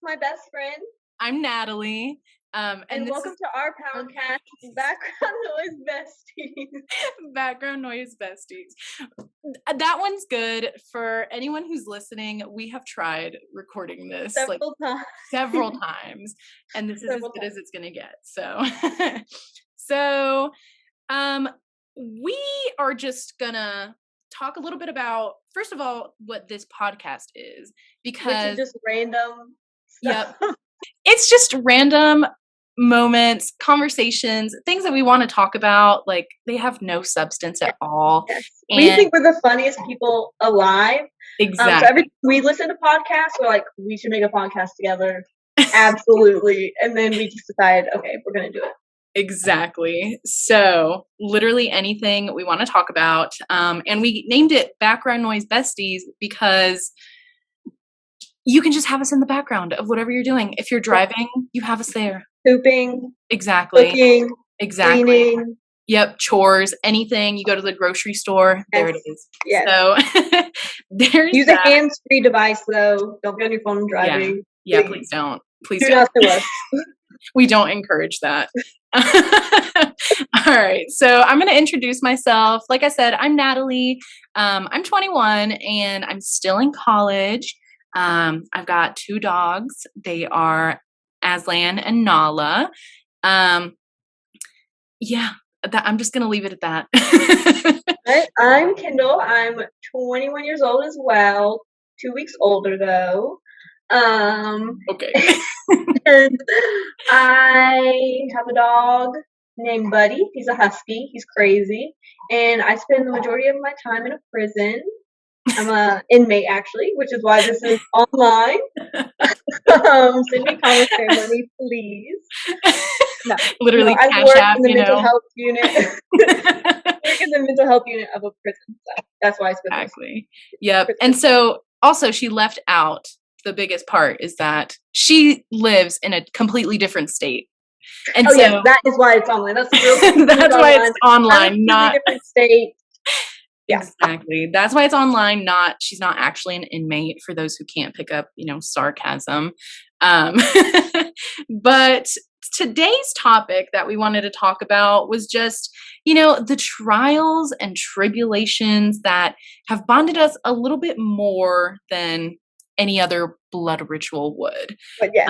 my best friend. I'm Natalie. And welcome to our podcast, Background Noise Besties. Background Noise Besties. That one's good for anyone who's listening. We have tried recording this several times, and this is as good as it's going to get. So we are just gonna talk a little bit about, first of all, what this podcast is, because which is just random stuff. Yep. It's just random moments, conversations, things that we want to talk about. Like, they have no substance at all. Yes. We think we're the funniest people alive. Exactly. So every time we listen to podcasts, we're like, we should make a podcast together. Absolutely. And then we just decided, okay, we're going to do it. Exactly. So literally anything we want to talk about. And we named it Background Noise Besties because you can just have us in the background of whatever you're doing. If you're driving, you have us there. Pooping. Exactly. Cooking. Exactly. Cleaning. Yep. Chores, anything. You go to the grocery store. Yes. There it is. Yes. So there's Use a hands-free device though. Don't be on your phone driving. Yeah, please don't. Please do don't. Not to us. We don't encourage that. All right. So I'm going to introduce myself. Like I said, I'm Natalie. I'm 21 and I'm still in college. I've got 2 dogs. They are Aslan and Nala. I'm just going to leave it at that. I'm Kendall. I'm 21 years old as well. 2 weeks older though. Okay. And I have a dog named Buddy. He's a husky. He's crazy. And I spend the majority of my time in a prison. I'm an inmate, actually, which is why this is online. Send me commentary money, please. No, literally, I work in the mental health unit. Work in the mental health unit of a prison. So that's why I spend exactly. Yep. And so, also, she left out the biggest part is that she lives in a completely different state. And so yes, that is why it's online. That's that's why it's online, not different state. Yeah. Exactly. That's why it's online, she's not actually an inmate, for those who can't pick up, sarcasm. But today's topic that we wanted to talk about was just, the trials and tribulations that have bonded us a little bit more than any other blood ritual would. But yes,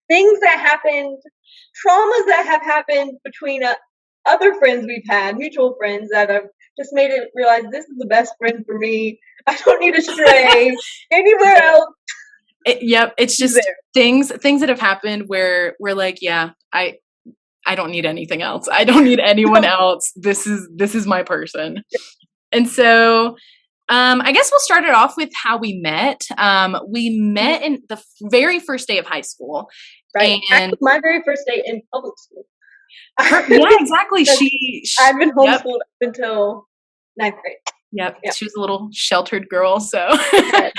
things that happened, traumas that have happened between other friends we've had, mutual friends that have just made it realize this is the best friend for me. I don't need to stray anywhere else. It's just things that have happened where we're like, yeah, I don't need anything else. I don't need anyone else. This is my person. And so I guess we'll start it off with how we met. We met in the very first day of high school. Right. And my very first day in public school. Yeah, exactly. I've been homeschooled up until 9th grade. Yep. She was a little sheltered girl, so I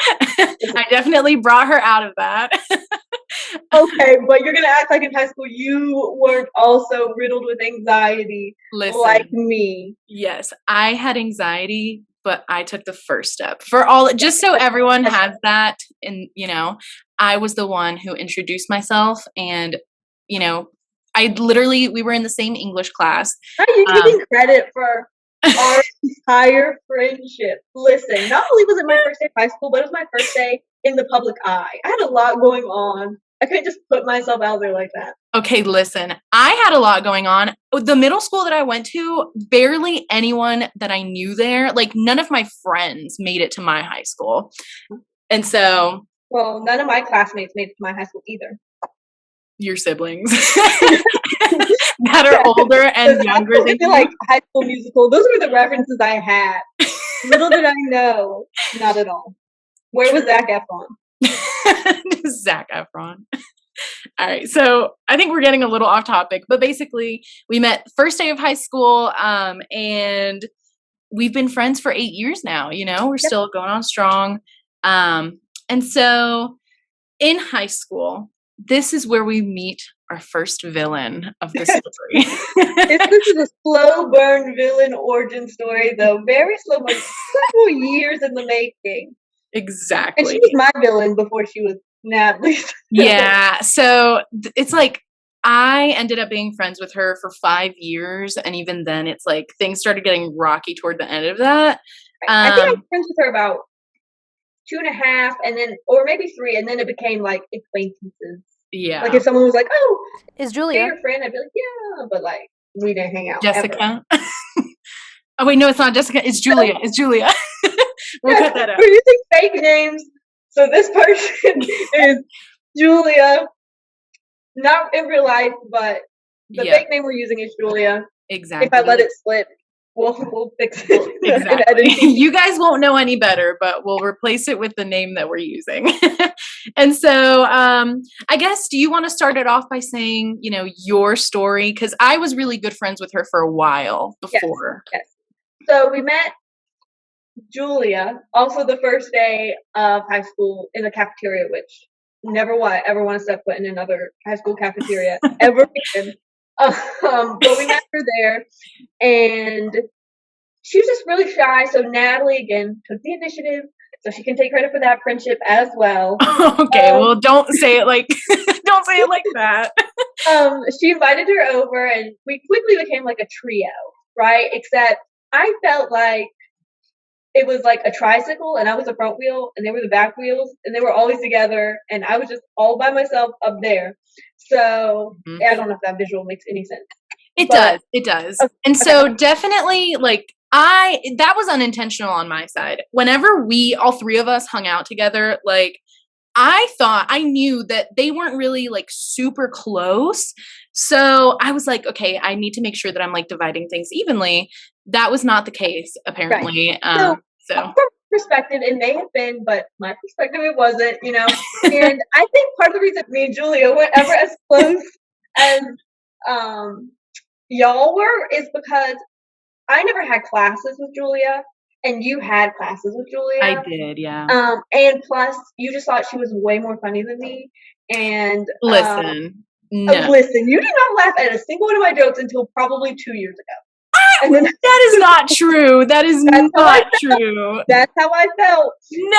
definitely brought her out of that. Okay, but you're going to act like in high school you weren't also riddled with anxiety like me. Yes, I had anxiety, but I took the first step. Just so everyone has that, and I was the one who introduced myself, and we were in the same English class. How are you taking credit for our entire friendship? Listen, not only was it my first day of high school, but it was my first day in the public eye. I had a lot going on. I couldn't just put myself out there like that. Okay, listen, I had a lot going on. The middle school that I went to, barely anyone that I knew there, like none of my friends made it to my high school. And so... Well, none of my classmates made it to my high school either. Your siblings that are older and younger than you. Like High School Musical. Those were the references I had. Little did I know, not at all. Where was Zac Efron? Zac Efron. All right, so I think we're getting a little off topic, but basically we met first day of high school, and we've been friends for 8 years now. We're still going on strong, and so in high school, this is where we meet our first villain of the story. This is a slow burn villain origin story, though. Very slow burn. Several years in the making. Exactly. And she was my villain before she was Natalie. Yeah. So it's like I ended up being friends with her for 5 years, and even then, it's like things started getting rocky toward the end of that. I think I was friends with her about 2.5, and then, or maybe 3, and then it became like acquaintances. Yeah. Like if someone was like, "Oh, Is hey, Julia? your friend," I'd be like, "Yeah," but like we didn't hang out ever. Jessica. Oh wait, no, it's not Jessica. It's Julia. It's Julia. We'll cut that out. We're using fake names. So this person is Julia, not in real life, but the Yeah. fake name we're using is Julia. Exactly. If I let it slip, we'll fix it. in Exactly. editing. You guys won't know any better, but we'll replace it with the name that we're using. And so, I guess, do you want to start it off by saying, you know, your story? Because I was really good friends with her for a while before. Yes. So we met Julia also the first day of high school in the cafeteria, which never ever want to step foot in another high school cafeteria ever again. But we met her there, and she was just really shy. So Natalie again took the initiative, so she can take credit for that friendship as well. Okay, well, don't say it like don't say it like that. She invited her over, and we quickly became like a trio, right? Except I felt like it was like a tricycle, and I was the front wheel, and they were the back wheels, and they were always together, and I was just all by myself up there. So I don't know if that visual makes any sense. It does. And so definitely like that was unintentional on my side. Whenever all three of us hung out together, like I knew that they weren't really like super close. So I was like, okay, I need to make sure that I'm like dividing things evenly. That was not the case, apparently. Right. So from perspective, it may have been, but my perspective, it wasn't, you know. And I think part of the reason me and Julia weren't ever as close as y'all were is because I never had classes with Julia, and you had classes with Julia. I did, yeah. And plus, you just thought she was way more funny than me. And listen, listen, you did not laugh at a single one of my jokes until probably 2 years ago. And then, that is not true. That is not true. That's how I felt. No.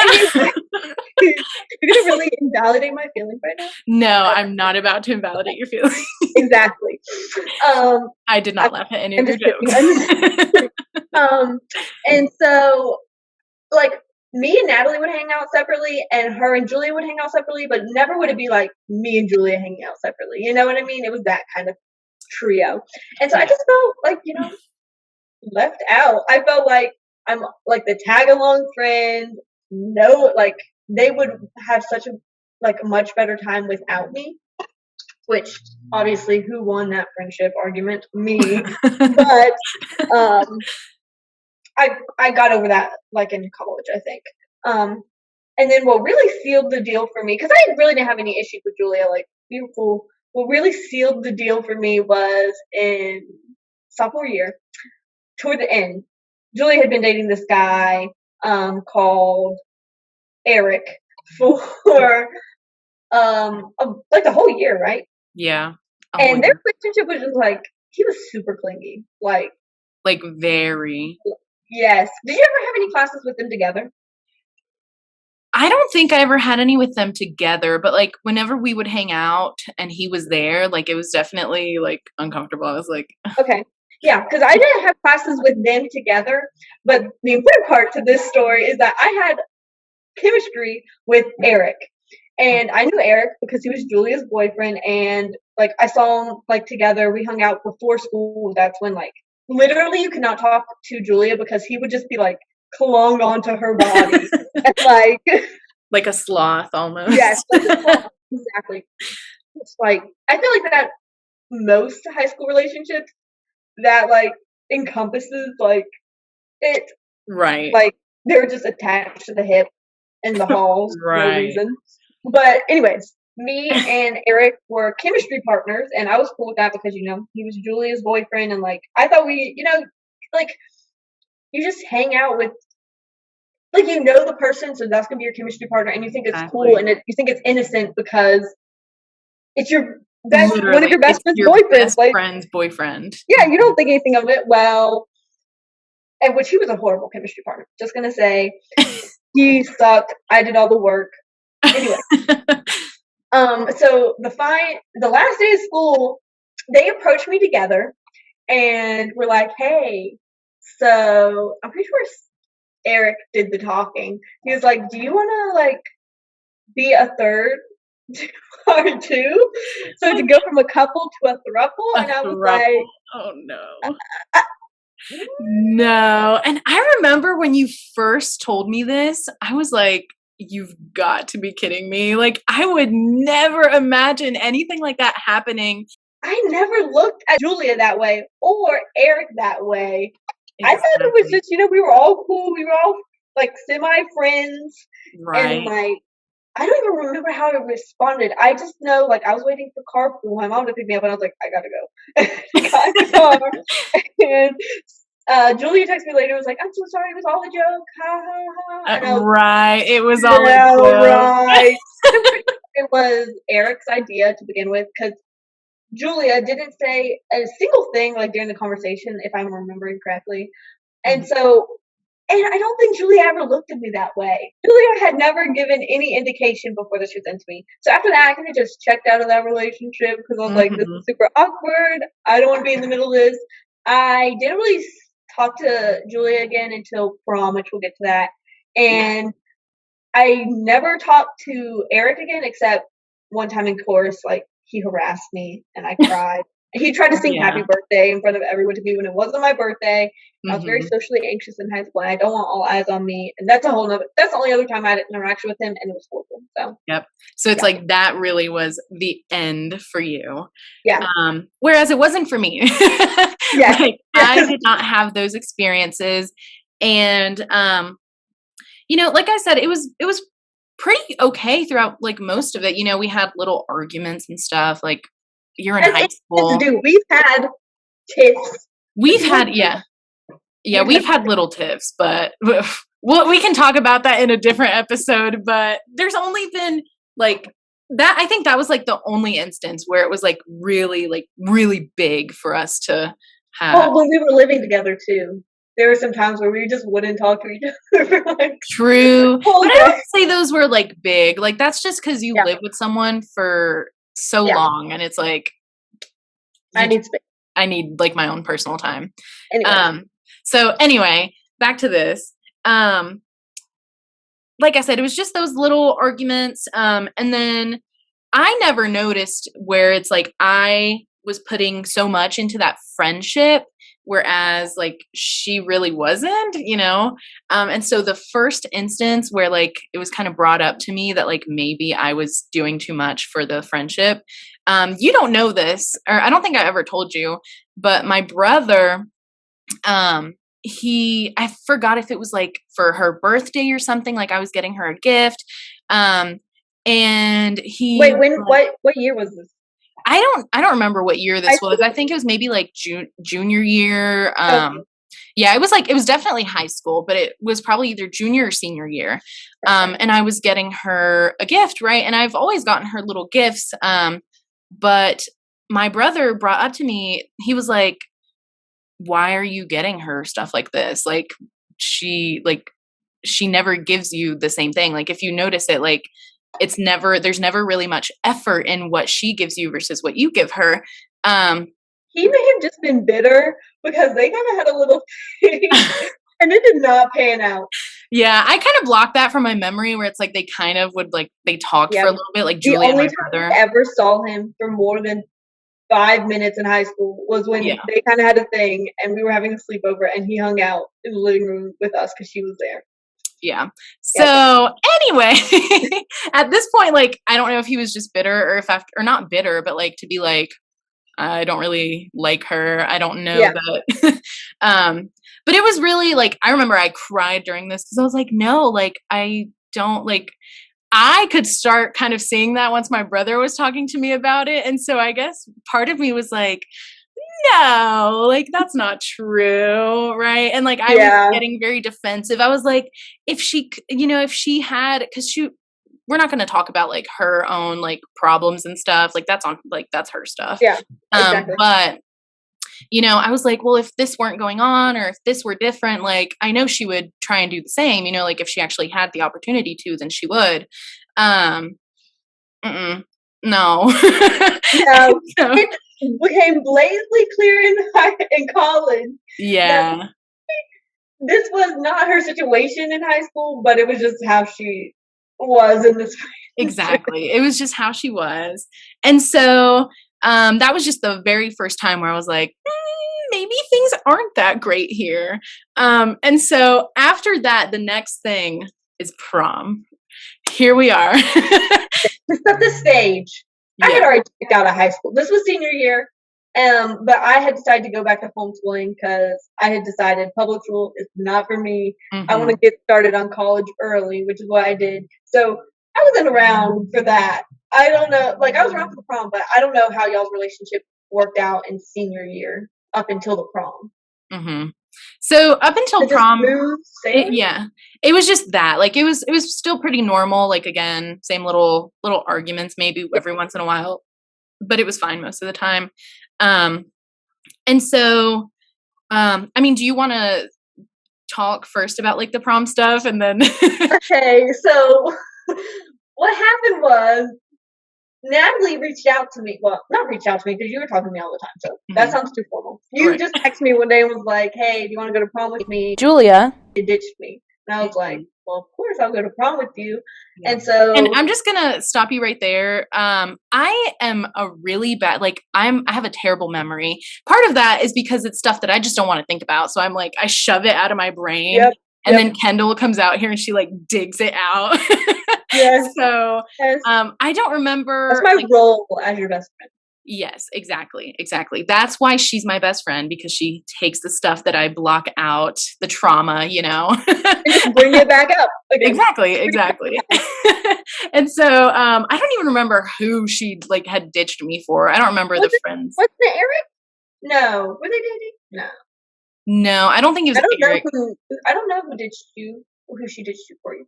You're gonna really invalidate my feelings right now? No, I'm not about to invalidate your feelings. Exactly. I did not laugh at any of your jokes. And so, like, me and Natalie would hang out separately, and her and Julia would hang out separately, but never would it be like me and Julia hanging out separately. You know what I mean? It was that kind of trio. And so I just felt like, you know, left out. I felt like I'm like the tag along friend. No, like they would have such a much better time without me. Which obviously, who won that friendship argument? Me. But I got over that like in college, I think. And then what really sealed the deal for me, because I really didn't have any issues with Julia, like we were cool. What really sealed the deal for me was in sophomore year, toward the end. Julia had been dating this guy called Eric for like the whole year, right? Yeah. And their relationship was just like, he was super clingy, like very. Yes. Did you ever have any classes with them together? I don't think I ever had any with them together, but like whenever we would hang out and he was there, like it was definitely like uncomfortable. I was like, okay. Yeah, because I didn't have classes with them together, but the important part to this story is that I had chemistry with Eric. And I knew Eric because he was Julia's boyfriend, and like I saw him like together. We hung out before school. That's when like literally you could not talk to Julia because he would just be like clung onto her body and like a sloth almost. Yes, like a sloth. Exactly. It's like I feel like that most high school relationships that like encompasses like it, right? Like they were just attached to the hip in the halls for no reason. But anyways, me and Eric were chemistry partners, and I was cool with that because, you know, he was Julia's boyfriend, and like I thought we, you know, like you just hang out with, like, you know, the person, so that's gonna be your chemistry partner, and you think it's cool, and you think it's innocent because it's your best, one of your best friend's boyfriends, best friend's boyfriend. Yeah, you don't think anything of it. Well, and which he was a horrible chemistry partner. Just gonna say, he sucked. I did all the work. Anyway, so the last day of school, they approached me together and were like, "Hey, so I'm pretty sure Eric did the talking. He was like, "Do you want to like be a third or two? So to go from a couple to a throuple?" A And I was throuple. like, Oh no. uh, No. And I remember when you first told me this, I was like, you've got to be kidding me. Like, I would never imagine anything like that happening. I never looked at Julia that way or Eric that way. I thought it was Exactly. just, we were all cool. We were all like semi friends. And Right. like, I don't even remember how I responded. I just know, like, I was waiting for carpool. My mom to pick me up, and I was like, I gotta go. She got in the car, and Julia texted me later and was like, I'm so sorry, it was all a joke. Ha ha ha. And I was Right. It was like, all a yeah, joke. right. I'm pretty sure it was Eric's idea to begin with, because Julia didn't say a single thing like during the conversation, if I'm remembering correctly. And so, and I don't think Julia ever looked at me that way. Julia had never given any indication before that she was into me. So after that, I kind of just checked out of that relationship because I was like, this is super awkward. I don't want to be in the middle of this. I didn't really talk to Julia again until prom, which we'll get to that. And I never talked to Eric again except one time in chorus, like he harassed me and I cried. He tried to sing happy Yeah. birthday in front of everyone to me when it wasn't my birthday. I was very Mhm. socially anxious in high school and I don't want all eyes on me. And that's the only other time I had an interaction with him and it was horrible. So Yep. So it's yeah. like that really was the end for you. Yeah. Whereas it wasn't for me. Yes. Like I Yes. did not have those experiences. And like I said, it was pretty okay throughout like most of it. We had little arguments and stuff. Like you're in As high idiots school. do. We've had tiffs. We've had yeah, we've had little tiffs, but well, we can talk about that in a different episode. But there's only been like that. I think that was like the only instance where it was like really big for us to have. Well, when we were living together too, there were some times where we just wouldn't talk to each other for like True. whole But I day. don't say those were like big. Like that's just because you Yeah. live with someone for so Yeah. long and it's like I need space. I need like my own personal time. Anyway. So anyway, back to this. Like I said, it was just those little arguments. And then I never noticed where it's like I was putting so much into that friendship, whereas like she really wasn't. And so the first instance where like it was kind of brought up to me that like maybe I was doing too much for the friendship. You don't know this, or I don't think I ever told you, but my brother, I forgot if it was like for her birthday or something, like I was getting her a gift. And he Wait, what year was this? I don't remember what year High this school? was. I think it was maybe like junior year. Okay. Yeah, it was definitely high school, but it was probably either junior or senior year. And I was getting her a gift, right? And I've always gotten her little gifts. But my brother brought up to me, he was like, why are you getting her stuff like this? Like she never gives you the same thing. Like if you notice it, like there's never really much effort in what she gives you versus what you give her. He may have just been bitter because they kind of had a little thing and it did not pan out. Yeah, I kind of blocked that from my memory where it's like they kind of would like they talked for a little bit, like The Julie and only my time brother. I ever saw him for more than 5 minutes in high school was when they kind of had a thing and we were having a sleepover and he hung out in the living room with us because she was there. Yeah. So anyway, at this point, like I don't know if he was just bitter or or not bitter, but like to be like, I don't really like her. I don't know that. But it was really like I remember I cried during this because I was like, no, like I don't like. I could start kind of seeing that once my brother was talking to me about it, and so I guess part of me was like, no, like that's not true, right? And like I was getting very defensive. I was like, if she had, because we're not going to talk about like her own like problems and stuff. Like that's her stuff. Yeah, exactly. But I was like, well, if this weren't going on or if this were different, like, I know she would try and do the same, like if she actually had the opportunity to, then she would. Um, no. No, So, it became blatantly clear in college that yeah, this was not her situation in high school, but it was just how she was in this relationship. exactly. It was just how she was. And so that was just the very first time where I was like, maybe things aren't that great here. And so after that, the next thing is prom. Here we are. To set the stage, I had Yeah. already checked out of high school. This was senior year, but I had decided to go back to homeschooling because I had decided public school is not for me. I want to get started on college early, which is what I did. So I wasn't around for that. I don't know, like I was around for the prom, but I don't know how y'all's relationship worked out in senior year up until the prom. So up until It just prom, smooth sailing? yeah, it was just that. Like it was still pretty normal. Like again, same little arguments maybe every once in a while, but it was fine most of the time. Um, and so, I mean, do you want to talk first about like the prom stuff and then? Okay, so what happened was Natalie reached out to me. Well, not reached out to me because you were talking to me all the time. So that sounds too formal. You Right. just texted me one day and was like, "Hey, do you want to go to prom with me?" Julia. You ditched me, and I was like, "Well, of course I'll go to prom with you." Yeah. And so, And I'm just gonna stop you right there. I am a really bad, like I have a terrible memory. Part of that is because it's stuff that I just don't want to think about. So I'm like, I shove it out of my brain. yep, And then Kendall comes out here and she like digs it out. yes, So yes. I don't remember. That's my role as your best friend. Yes, exactly. That's why she's my best friend, because she takes the stuff that I block out, the trauma, And just bring it back up again. Exactly. And so I don't even remember who she like had ditched me for. I don't remember the friends. Wasn't it Eric? No, were they dating? No. No, I don't think it was Eric. I don't know who ditched you, or who she ditched you for either.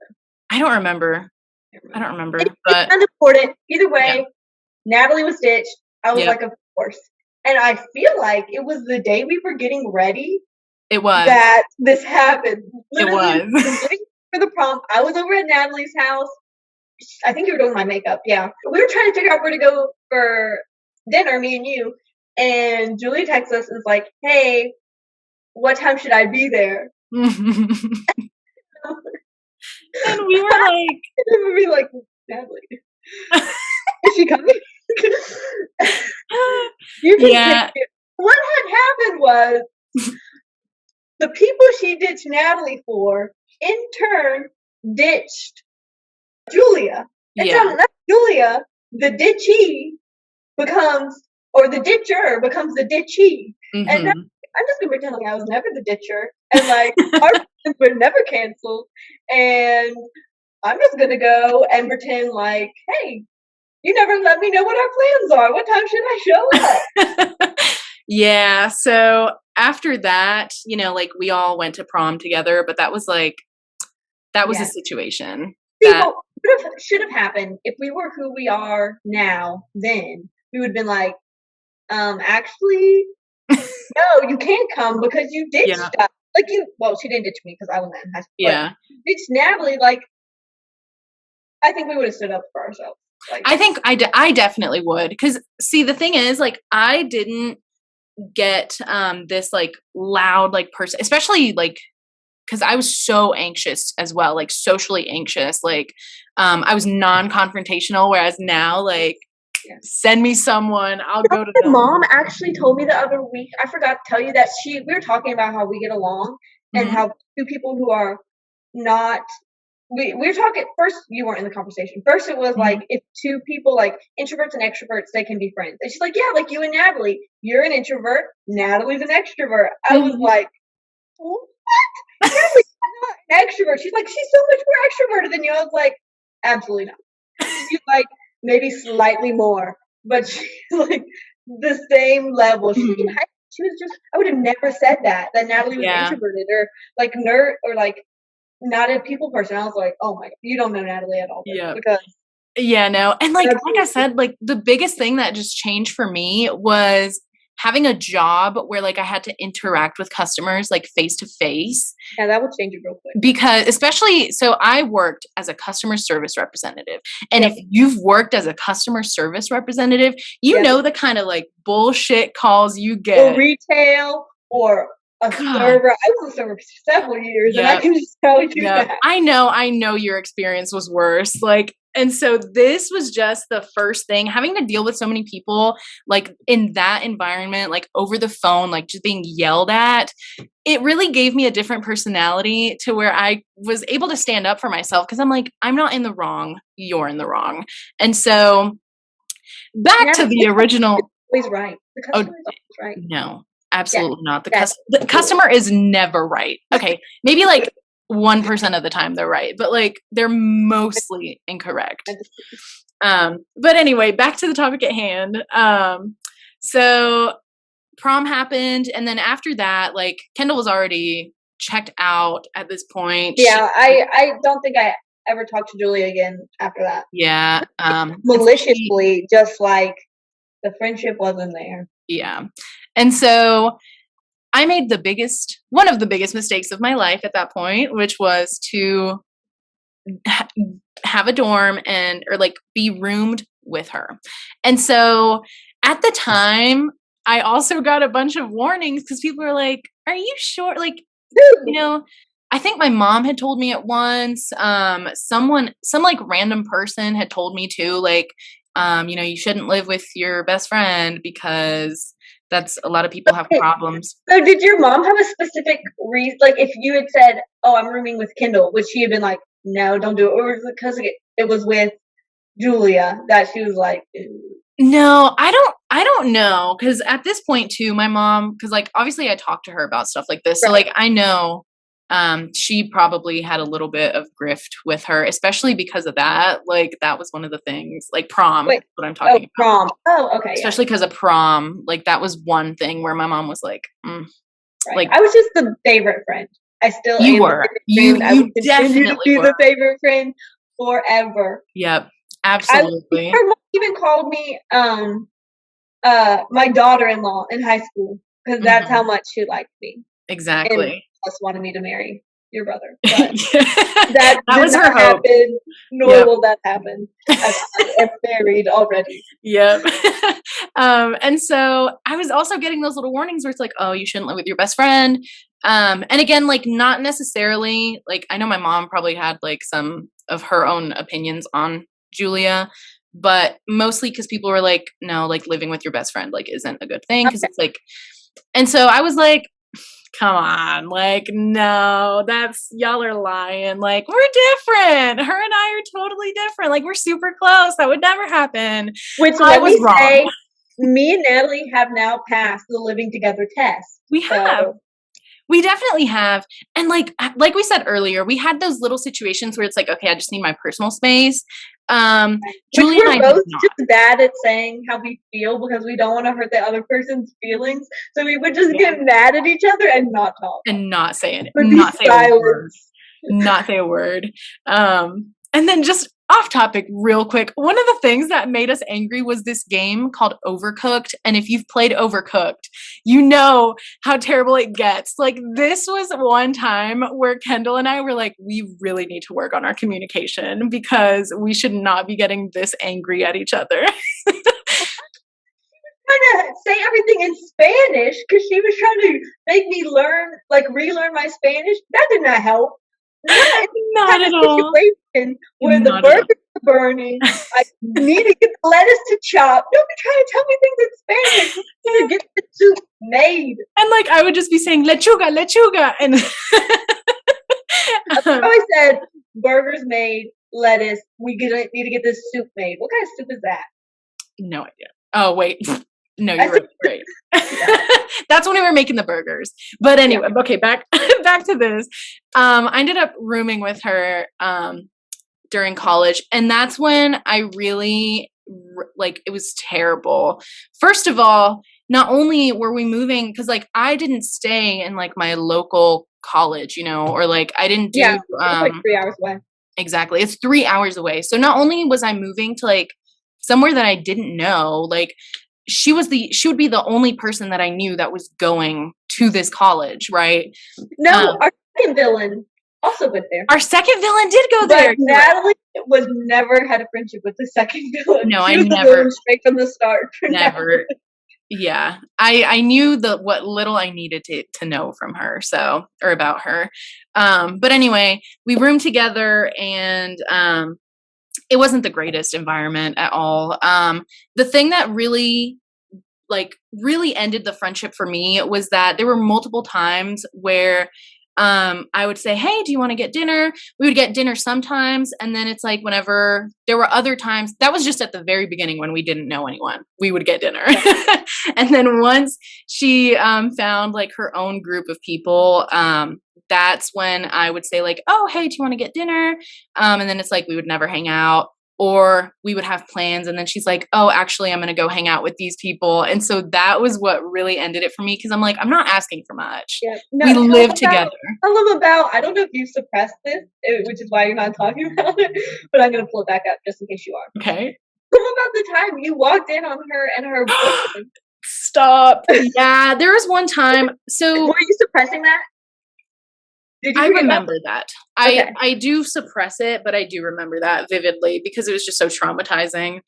I don't remember. It's But unimportant. Either way, yeah. Natalie was ditched. I was Yep. like, of course. And I feel like it was the day we were getting ready It was. that this happened. Literally, It was. we were getting for the prom. I was over at Natalie's house. I think you were doing my makeup. Yeah. We were trying to figure out where to go for dinner, me and you. And Julie texts us and is like, "Hey, what time should I be there?" And we were like, and we'd be like, "Natalie, is she coming?" You can yeah. What had happened was the people she ditched Natalie for, in turn, ditched Julia. And so now Julia, the ditchee, becomes, or the ditcher becomes the ditchee. And now, I'm just gonna pretend like I was never the ditcher, and like our plans were never canceled, and I'm just gonna go and pretend like, hey, you never let me know what our plans are. What time should I show up? Yeah. So after that, like we all went to prom together, but that was a situation that should have happened if we were who we are now. Then we would have been like, actually, no, you can't come because you ditched us. Like well, she didn't ditch me because I wasn't in high school. Yeah. Ditched Natalie. Like, I think we would have stood up for ourselves. Like, I think I definitely would. Because see, the thing is, like, I didn't get this like loud like person, especially like because I was so anxious as well, like socially anxious. Like I was non-confrontational, whereas now like send me someone, I'll go to them. Mom actually told me the other week, I forgot to tell you that we were talking about how we get along and how two people who are not we were talking first. You weren't in the conversation. First, it was like if two people, like introverts and extroverts, they can be friends. And she's like, yeah, like you and Natalie. You're an introvert. Natalie's an extrovert. I was like, what? Natalie's not an extrovert. She's like, she's so much more extroverted than you. I was like, absolutely not. She's like, maybe slightly more, but she's like the same level. She was just. I would have never said that Natalie was introverted or like nerd or like not a people person. I was like, oh my, you don't know Natalie at all. Yeah. Because no. And like I said, like the biggest thing that just changed for me was having a job where like I had to interact with customers like face to face. Yeah, that would change it real quick. Because especially, so I worked as a customer service representative. And if you've worked as a customer service representative, you know the kind of like bullshit calls you get. Or retail or a server. I was a server for several years, and I can just tell you that. I know your experience was worse. Like, and so this was just the first thing, having to deal with so many people, like in that environment, like over the phone, like just being yelled at. It really gave me a different personality to where I was able to stand up for myself because I'm like, I'm not in the wrong, you're in the wrong. And so back to the original. Always right. The customer is always right. No, absolutely not. The customer is never right. Okay, maybe like 1% of the time they're right, but like they're mostly incorrect. But anyway, back to the topic at hand. So prom happened, and then after that, like Kendall was already checked out at this point. Yeah, I don't think I ever talked to Julia again after that. Yeah. Maliciously, just like the friendship wasn't there. Yeah. And so I made one of the biggest mistakes of my life at that point, which was to have a dorm or like be roomed with her. And so at the time, I also got a bunch of warnings because people were like, are you sure? Like, you know, I think my mom had told me it once. Some like random person had told me too, like, you know, you shouldn't live with your best friend because that's a lot of people have problems. So did your mom have a specific reason? Like if you had said, oh, I'm rooming with Kendall, would she have been like, no, don't do it? Or was it because it was with Julia that she was like, ew. No, I don't know. Cause at this point too, my mom, cause like, obviously I talked to her about stuff like this. Right. So like, I know, she probably had a little bit of grift with her, especially because of that. Like that was one of the things, like prom, what I'm talking about. Prom. Oh, okay. Especially because of prom. Like that was one thing where my mom was like, right. Like I was just the favorite friend. I still you were. You definitely to be the favorite friend forever. Yep. Absolutely. Her mom even called me my daughter-in-law in high school because that's how much she liked me. Exactly. And just wanted me to marry your brother. But that was her hope. Happen, nor will that happen. I'm married already. Yep. And so I was also getting those little warnings where it's like, oh, you shouldn't live with your best friend. And again, like not necessarily, like I know my mom probably had like some of her own opinions on Julia, but mostly because people were like, no, like living with your best friend like isn't a good thing because it's like, and so I was like, come on, like no, y'all are lying, like we're different, her and I are totally different, like we're super close, that would never happen. Which I was wrong. Say, me and Natalie have now passed the living together test. We definitely have. And like we said earlier, we had those little situations where it's like, okay, I just need my personal space. Julie and I both just bad at saying how we feel because we don't want to hurt the other person's feelings. So we would just get mad at each other and not talk. And not say it. Not say a word. Not say a word. And then just off topic real quick, one of the things that made us angry was this game called Overcooked. And if you've played Overcooked, you know how terrible it gets. Like this was one time where Kendall and I were like, we really need to work on our communication because we should not be getting this angry at each other. Trying to say everything in Spanish because she was trying to make me relearn my Spanish. That did not help. Not at all. Where the burgers are burning, I need to get the lettuce to chop. Don't be trying to tell me things in Spanish. To get the soup made. And like I would just be saying lechuga, and I said burgers made, lettuce. We need to get this soup made. What kind of soup is that? No idea. Oh wait. No, you're right. That's when we were making the burgers. But anyway, okay, back to this. I ended up rooming with her during college, and that's when I really it was terrible. First of all, not only were we moving because like I didn't stay in like my local college, you know, or like I didn't do it's like 3 hours away. Exactly. It's 3 hours away. So not only was I moving to like somewhere that I didn't know, like she would be the only person that I knew that was going to this college, right? No, our second villain also went there. Our second villain did go But there. Natalie was never had a friendship with the second villain. No, she I was never, the villain straight from the start. never. Yeah, I knew what little I needed to know from her, or about her. But anyway, we roomed together, and it wasn't the greatest environment at all. The thing that really ended the friendship for me was that there were multiple times where I would say, hey, do you want to get dinner? We would get dinner sometimes. And then it's like whenever there were other times, that was just at the very beginning when we didn't know anyone, we would get dinner. And then once she found like her own group of people, that's when I would say like, oh, hey, do you want to get dinner? And then it's like we would never hang out. Or we would have plans, and then she's like, oh, actually, I'm going to go hang out with these people. And so that was what really ended it for me, because I'm like, I'm not asking for much. Yeah. No, we live together. I don't know if you've suppressed this, which is why you're not talking about it, but I'm going to pull it back up just in case you are. Okay. Tell about the time you walked in on her and her boyfriend. Stop. Yeah, there was one time. So were you suppressing that? I remember that. Okay. I do suppress it, but I do remember that vividly because it was just so traumatizing.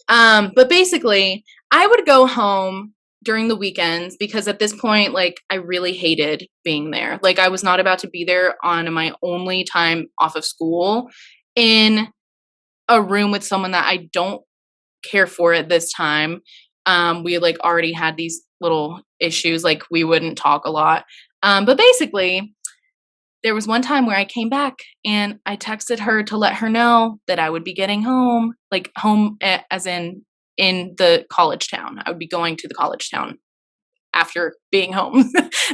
But basically, I would go home during the weekends because at this point, like, I really hated being there. Like, I was not about to be there on my only time off of school in a room with someone that I don't care for at this time. We like already had these little issues, like we wouldn't talk a lot. But basically, there was one time where I came back and I texted her to let her know that I would be getting home, like home as in the college town. I would be going to the college town after being home.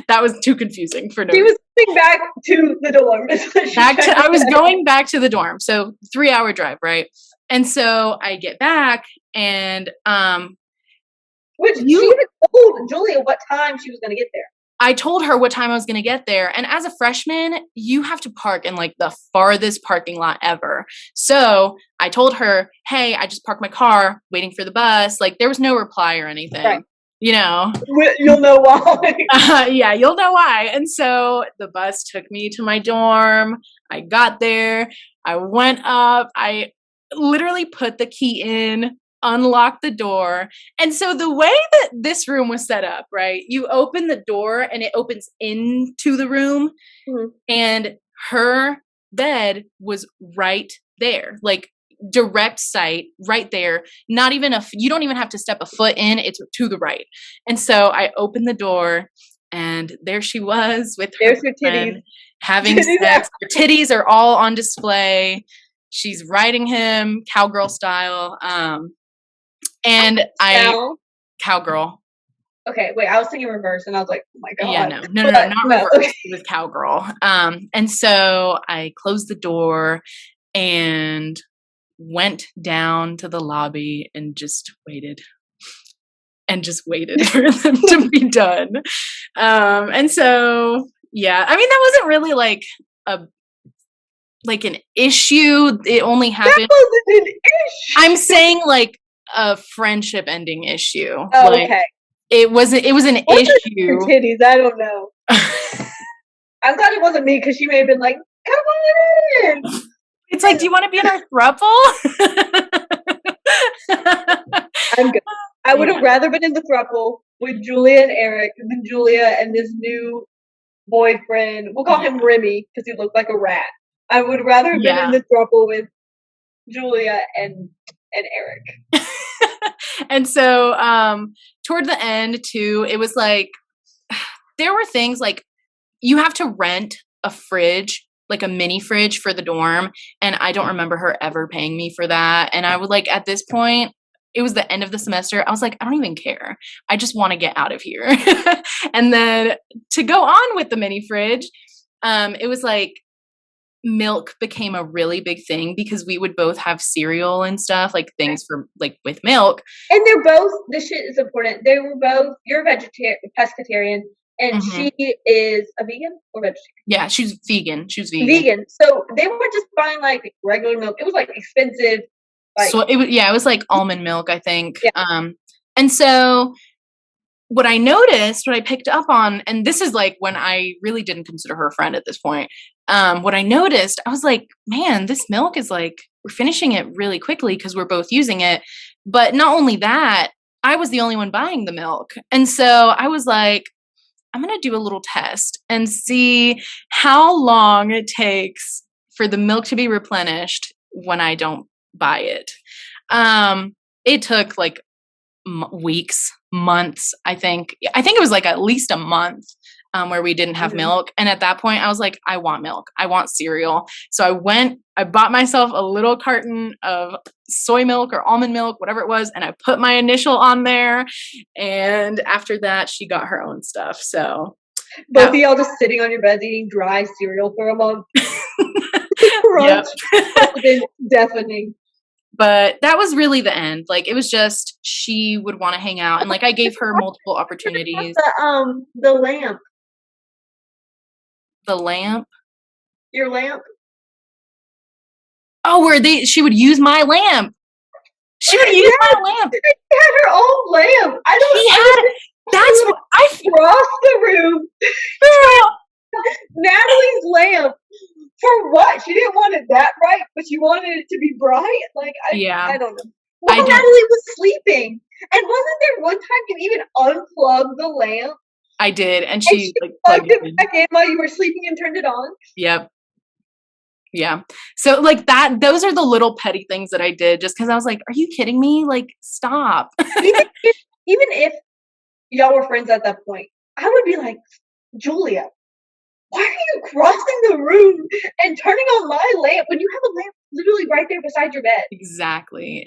That was too confusing for no reason. She was going back to the dorm. I was going back to the dorm. So 3-hour drive, right? And so I get back and which she even told Julia what time she was going to get there. I told her what time I was going to get there. And as a freshman, you have to park in like the farthest parking lot ever. So I told her, hey, I just parked my car waiting for the bus. Like there was no reply or anything, right. You know. You'll know why. Yeah, you'll know why. And so the bus took me to my dorm. I got there. I went up. I literally put the key in, unlock the door. And so the way that this room was set up, right? You open the door and it opens into the room. Mm-hmm. And her bed was right there, like direct sight right there. Not even you don't even have to step a foot in. It's to the right. And so I opened the door and there she was with her friend having sex. Her titties are all on display. She's riding him cowgirl style. And cowgirl. Okay, wait, I was thinking reverse and I was like, oh my God. Yeah, no, not reverse. Okay. It was cowgirl. And so I closed the door and went down to the lobby and just waited for them to be done. And so, yeah, I mean, that wasn't really like an issue. It only happened. That wasn't an issue. I'm saying like a friendship ending issue. Oh, like, okay. It was an issue. Titties, I don't know. I'm glad it wasn't me because she may have been like, come on in. It's like, do you want to be in our throuple? I'm good. I would have rather been in the throuple with Julia and Eric than Julia and this new boyfriend. We'll call him Remy because he looked like a rat. I would rather have been in the throuple with Julia and Eric. And so toward the end too, it was like there were things like you have to rent a fridge, like a mini fridge for the dorm, and I don't remember her ever paying me for that. And I would like at this point, it was the end of the semester. I was like, I don't even care. I just want to get out of here. And then to go on with the mini fridge, it was like milk became a really big thing because we would both have cereal and stuff, like things for like with milk. And they're both, this shit is important. They were both, you're a pescatarian, and she is a vegan or vegetarian? Yeah, she's vegan. She was vegan. Vegan. So they were just buying like regular milk. It was like expensive. Like, so it was like almond milk, I think. Yeah. And so what I noticed, what I picked up on, and this is like when I really didn't consider her a friend at this point. What I noticed, I was like, man, this milk is like, we're finishing it really quickly because we're both using it. But not only that, I was the only one buying the milk. And so I was like, I'm going to do a little test and see how long it takes for the milk to be replenished when I don't buy it. It took like weeks, months, I think. I think it was like at least a month where we didn't have milk. And at that point, I was like, I want milk. I want cereal. So I bought myself a little carton of soy milk or almond milk, whatever it was, and I put my initial on there. And after that, she got her own stuff. So both of y'all just sitting on your beds eating dry cereal for a month. Yep. That's been deafening. But that was really the end. Like, it was just, she would want to hang out. And like, I gave her multiple opportunities. The lamp. The lamp? Your lamp? Oh, she would use my lamp. She would use my lamp. She had her own lamp. That's what I across the room. Natalie's lamp. For what? She didn't want it that bright, but she wanted it to be bright? Like, I don't know. Well, Natalie was sleeping. And wasn't there one time you even unplugged the lamp? I did. And she like, plugged it back in while you were sleeping and turned it on? Yep. Yeah. So like those are the little petty things that I did just because I was like, are you kidding me? Like, stop. Even if y'all were friends at that point, I would be like, Julia, why are you crossing the room and turning on my lamp when you have a lamp literally right there beside your bed? Exactly.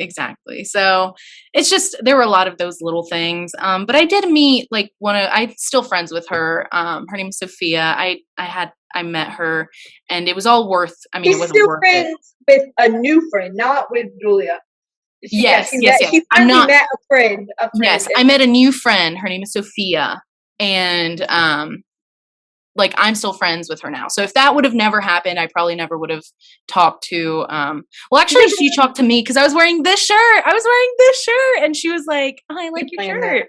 So it's just, there were a lot of those little things. But I did meet like I'm still friends with her. Her name is Sophia. I met her and it was all worth, it wasn't still worth friends with a new friend, not with Julia. Yes. She finally met a friend. Yes, I met a new friend. Her name is Sophia. And like, I'm still friends with her now. So if that would have never happened, I probably never would have talked to, well, actually she talked to me because I was wearing this shirt. And she was like, oh, I like your shirt.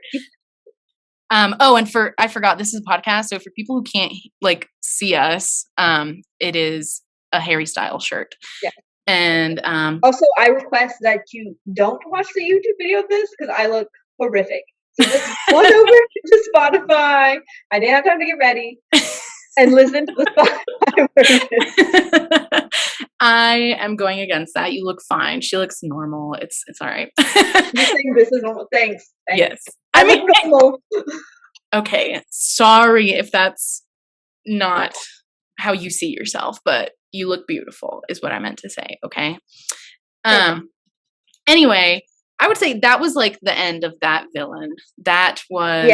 Oh, and I forgot, this is a podcast. So for people who can't like see us, it is a Harry Styles shirt. Yeah. And also, I request that you don't watch the YouTube video of this because I look horrific. So just go over to Spotify. I didn't have time to get ready and listen to the Spotify version. I am going against that. You look fine. She looks normal. It's all right. You're saying this is normal. Thanks. Yes. I look normal. Okay. Sorry if that's not how you see yourself, but you look beautiful is what I meant to say. Okay. Anyway, I would say that was like the end of that villain. That was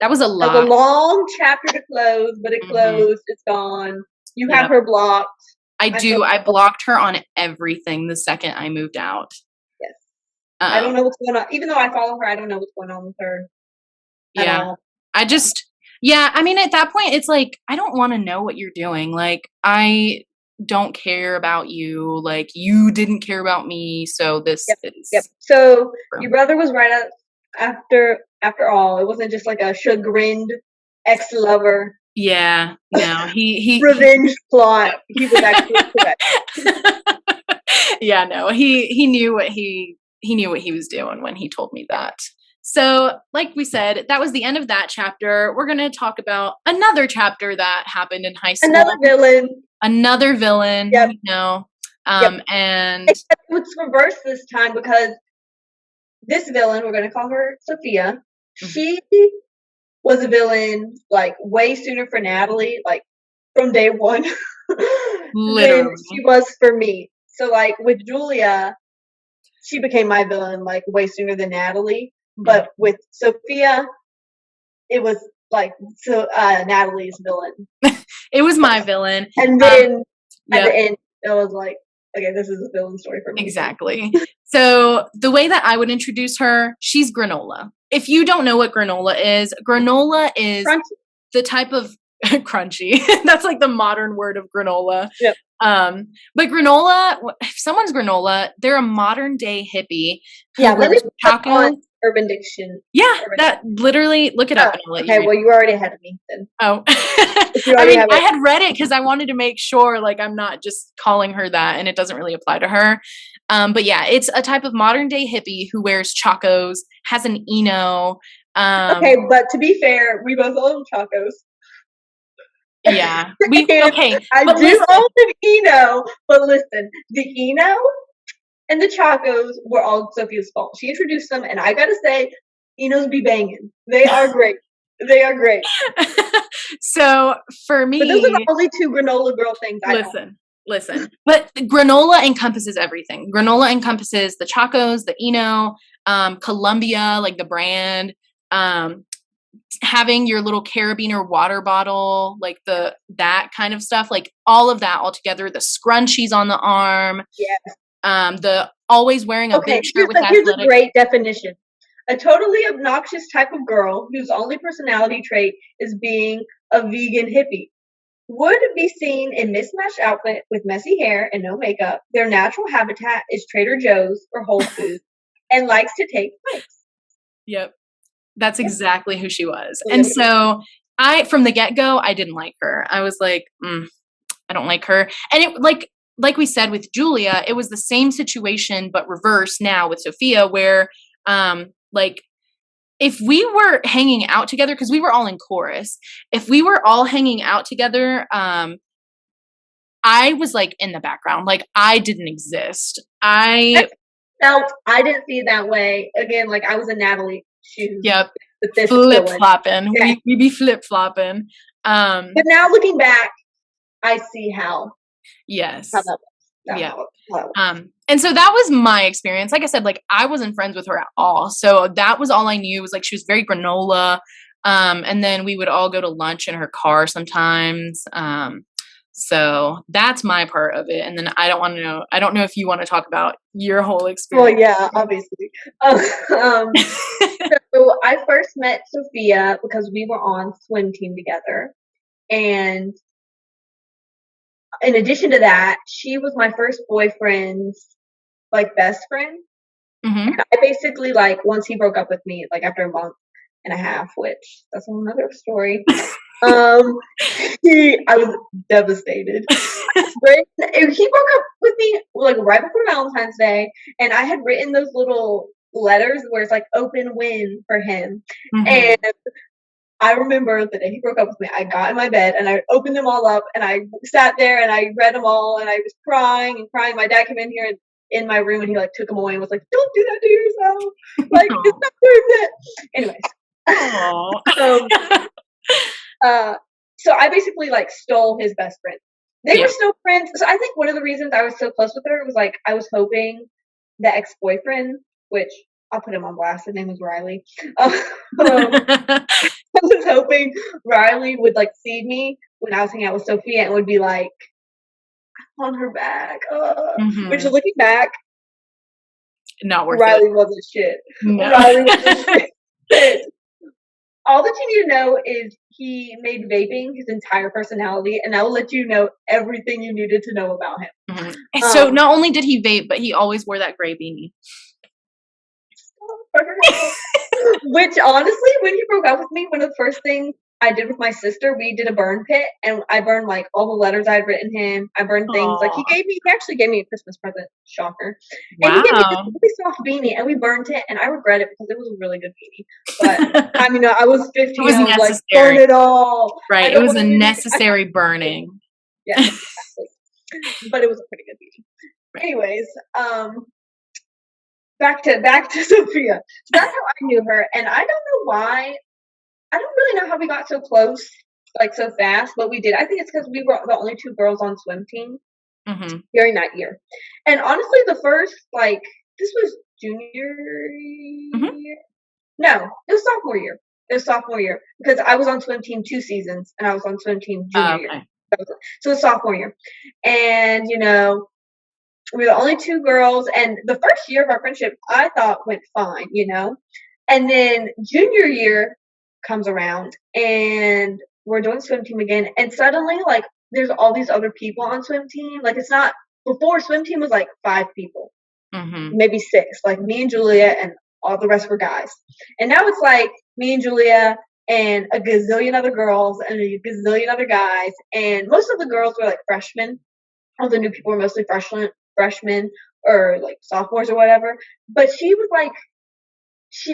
a lot. Like a long chapter to close, but it closed. It's gone. You have her blocked. I do. I blocked her on everything the second I moved out. Yes. I don't know what's going on. Even though I follow her, I don't know what's going on with her. Yeah. I mean, at that point, it's like, I don't want to know what you're doing. Like, I don't care about you. Like, you didn't care about me. So this is. Yep. So your brother was right after all. It wasn't just like a chagrined ex-lover. Yeah. No, he revenge plot. He was actually correct. Yeah, no, he knew what he knew what he was doing when he told me that. So, like we said, that was the end of that chapter. We're going to talk about another chapter that happened in high school. Another villain. Yep. And it's reversed this time because this villain, we're going to call her Sophia. She was a villain like way sooner for Natalie, like from day one. Literally. Than she was for me. So like with Julia, she became my villain like way sooner than Natalie. But with Sophia, it was like Natalie's villain. It was my villain. And then at the end, it was like, okay, this is a villain story for me. Exactly. So the way that I would introduce her, she's granola. If you don't know what granola is crunchy. The type of crunchy. That's like the modern word of granola. Yep. But granola, if someone's granola, they're a modern day hippie. Yeah, let me tacos. Urban Diction. Yeah, Urban that literally, look it up and I'll let you okay, read well, it. you were already ahead of me then. Oh, If you I already mean, have I it. had read it because I wanted to make sure, like, I'm not just calling her that, and it doesn't really apply to her. But yeah, it's a type of modern day hippie who wears chacos, has an Eno. Okay, but to be fair, we both own Chacos. Yeah, okay, I but do listen, own an Eno, but listen, the Eno and the Chacos were all Sophia's fault. She introduced them, and I gotta say, Enos be banging. They are great. They are great. So for But those are the me, only two granola girl things I own. listen. But granola encompasses everything. Granola encompasses the Chacos, the Eno, Columbia, like the brand, having your little carabiner water bottle, like that kind of stuff, like all of that all together. The scrunchies on the arm, Yes. the always wearing a Okay, big shirt with here's a athletic. great definition. A totally obnoxious type of girl whose only personality trait is being a vegan hippie. Would be seen in mismatched outfit with messy hair and no makeup. Their natural habitat is Trader Joe's or Whole Foods and likes to take breaks. Yep. That's Yep. exactly who she was. And so from the get-go, I didn't like her. I was like, I don't like her. And it like we said with Julia, it was the same situation but reversed now with Sophia, where like if we were hanging out together, because we were all in chorus, if we were all hanging out together, I was like in the background, like I didn't exist. I didn't see it that way. Again, like I was in Natalie shoes. Yep. With this Flip flopping. Yeah. We be flip flopping. But now looking back, I see how. Yes. How that was. Yeah. And so that was my experience. Like I said, like I wasn't friends with her at all. So that was all I knew, was like she was very granola. And then we would all go to lunch in her car sometimes. So that's my part of it. And then I don't know if you want to talk about your whole experience. Well, yeah, obviously. So I first met Sophia because we were on swim team together. And in addition to that, she was my first boyfriend's like best friend. Mm-hmm. And I basically, like, once he broke up with me, like after a month and a half, which that's another story. I was devastated. He broke up with me like right before Valentine's Day, and I had written those little letters where it's like open win for him. Mm-hmm. And I remember the day he broke up with me, I got in my bed and I opened them all up and I sat there and I read them all and I was crying and crying. My dad came in here and in my room and he like took them away and was like, "Don't do that to yourself. Like it's not worth it." Anyways, so I basically like stole his best friend. They were still friends. So I think one of the reasons I was so close with her was like I was hoping the ex-boyfriend, which I'll put him on blast, his name was Riley. I was hoping Riley would like see me when I was hanging out with Sophia and would be like, I'm on her back. Which looking back, not worth Riley it. wasn't shit. No. Riley wasn't shit. All that you need to know is he made vaping his entire personality, and I will let you know everything you needed to know about him. Mm-hmm. So not only did he vape, but he always wore that gray beanie. Which honestly, when he broke up with me, one of the first things I did with my sister, we did a burn pit, and I burned like all the letters I'd written him. I burned things like he actually gave me a Christmas present. Shocker. Wow. And he gave me this really soft beanie, and we burned it, and I regret it because it was a really good beanie. But I mean, I was 15. It was I was necessary. like, burn it all. Right. It was a necessary burning. Yeah, exactly. But it was a pretty good beanie. Right. Anyways, back to Sophia. So that's how I knew her, and I don't know why. I don't really know how we got so close, like so fast, but we did. I think it's because we were the only two girls on swim team during that year. And honestly, the first, like, this was junior year. No, it was sophomore year. It was sophomore year because I was on swim team 2 seasons and I was on swim team junior year. So it was sophomore year. And, you know, we were the only two girls. And the first year of our friendship, I thought went fine, you know. And then junior year comes around and we're doing swim team again, and suddenly like there's all these other people on swim team. Like it's not, before swim team was like 5 people, maybe 6, like me and Julia and all the rest were guys. And now it's like me and Julia and a gazillion other girls and a gazillion other guys. And most of the girls were like freshmen. All the new people were mostly freshmen or like sophomores or whatever. But she was like,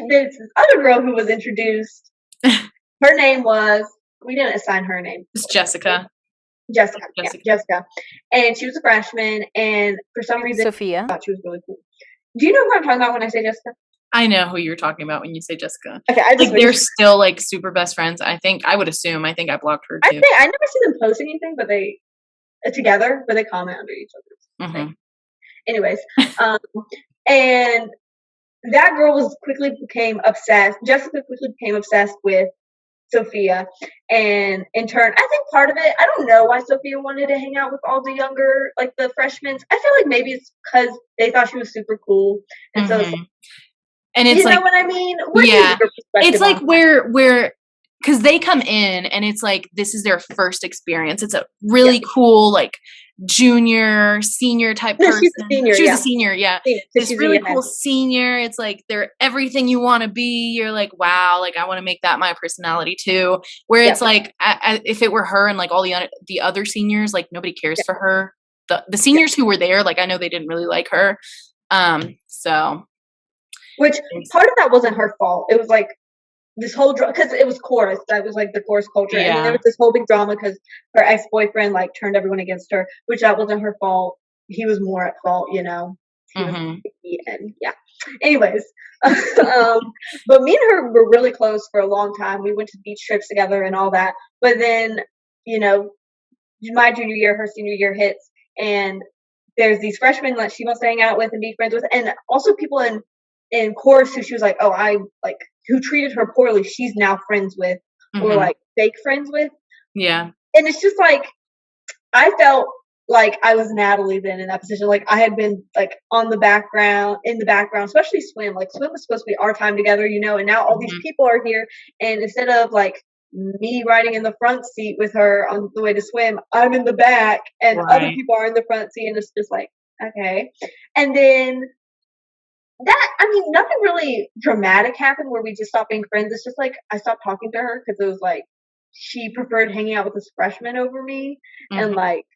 there's this other girl who was introduced. Her name was, we didn't assign her name. It's Jessica. Jessica. Yeah, Jessica. And she was a freshman, and for some reason, Sophia. I thought she was really cool. Do you know who I'm talking about when I say Jessica? I know who you're talking about when you say Jessica. Okay, they're still like super best friends. I blocked her too. I never see them post anything, but they together, but they comment under each other's. Mm-hmm. Anyways, and that girl became obsessed. Jessica quickly became obsessed with Sophia, and in turn, I think part of it, I don't know why Sophia wanted to hang out with all the younger, like the freshmen. I feel like maybe it's because they thought she was super cool, and so. And it's you know what I mean? It's like where because they come in and it's like this is their first experience. It's a really cool like junior, senior type person. She's a senior. She was a senior, yeah. This really cool head. Senior. It's like they're everything you want to be. You're like, wow, like I want to make that my personality too. Where it's like if it were her and like all the other seniors, like nobody cares for her. The seniors who were there, like I know they didn't really like her. So. Which part of that wasn't her fault. It was like this whole because it was chorus. That was like the chorus culture, and there was this whole big drama because her ex-boyfriend like turned everyone against her, which that wasn't her fault. He was more at fault, you know. And anyways, but me and her were really close for a long time. We went to beach trips together and all that. But then, you know, my junior year, her senior year hits, and there's these freshmen that she wants to hang out with and be friends with, and also people in chorus who she was like, who treated her poorly, she's now friends with, or like fake friends with. Yeah. And it's just like, I felt like I was Natalie then in that position. Like I had been like in the background, especially swim. Like swim was supposed to be our time together, you know, and now all these people are here. And instead of like me riding in the front seat with her on the way to swim, I'm in the back and other people are in the front seat. And it's just like, okay. And then nothing really dramatic happened where we just stopped being friends. It's just like I stopped talking to her because it was like she preferred hanging out with this freshman over me, and like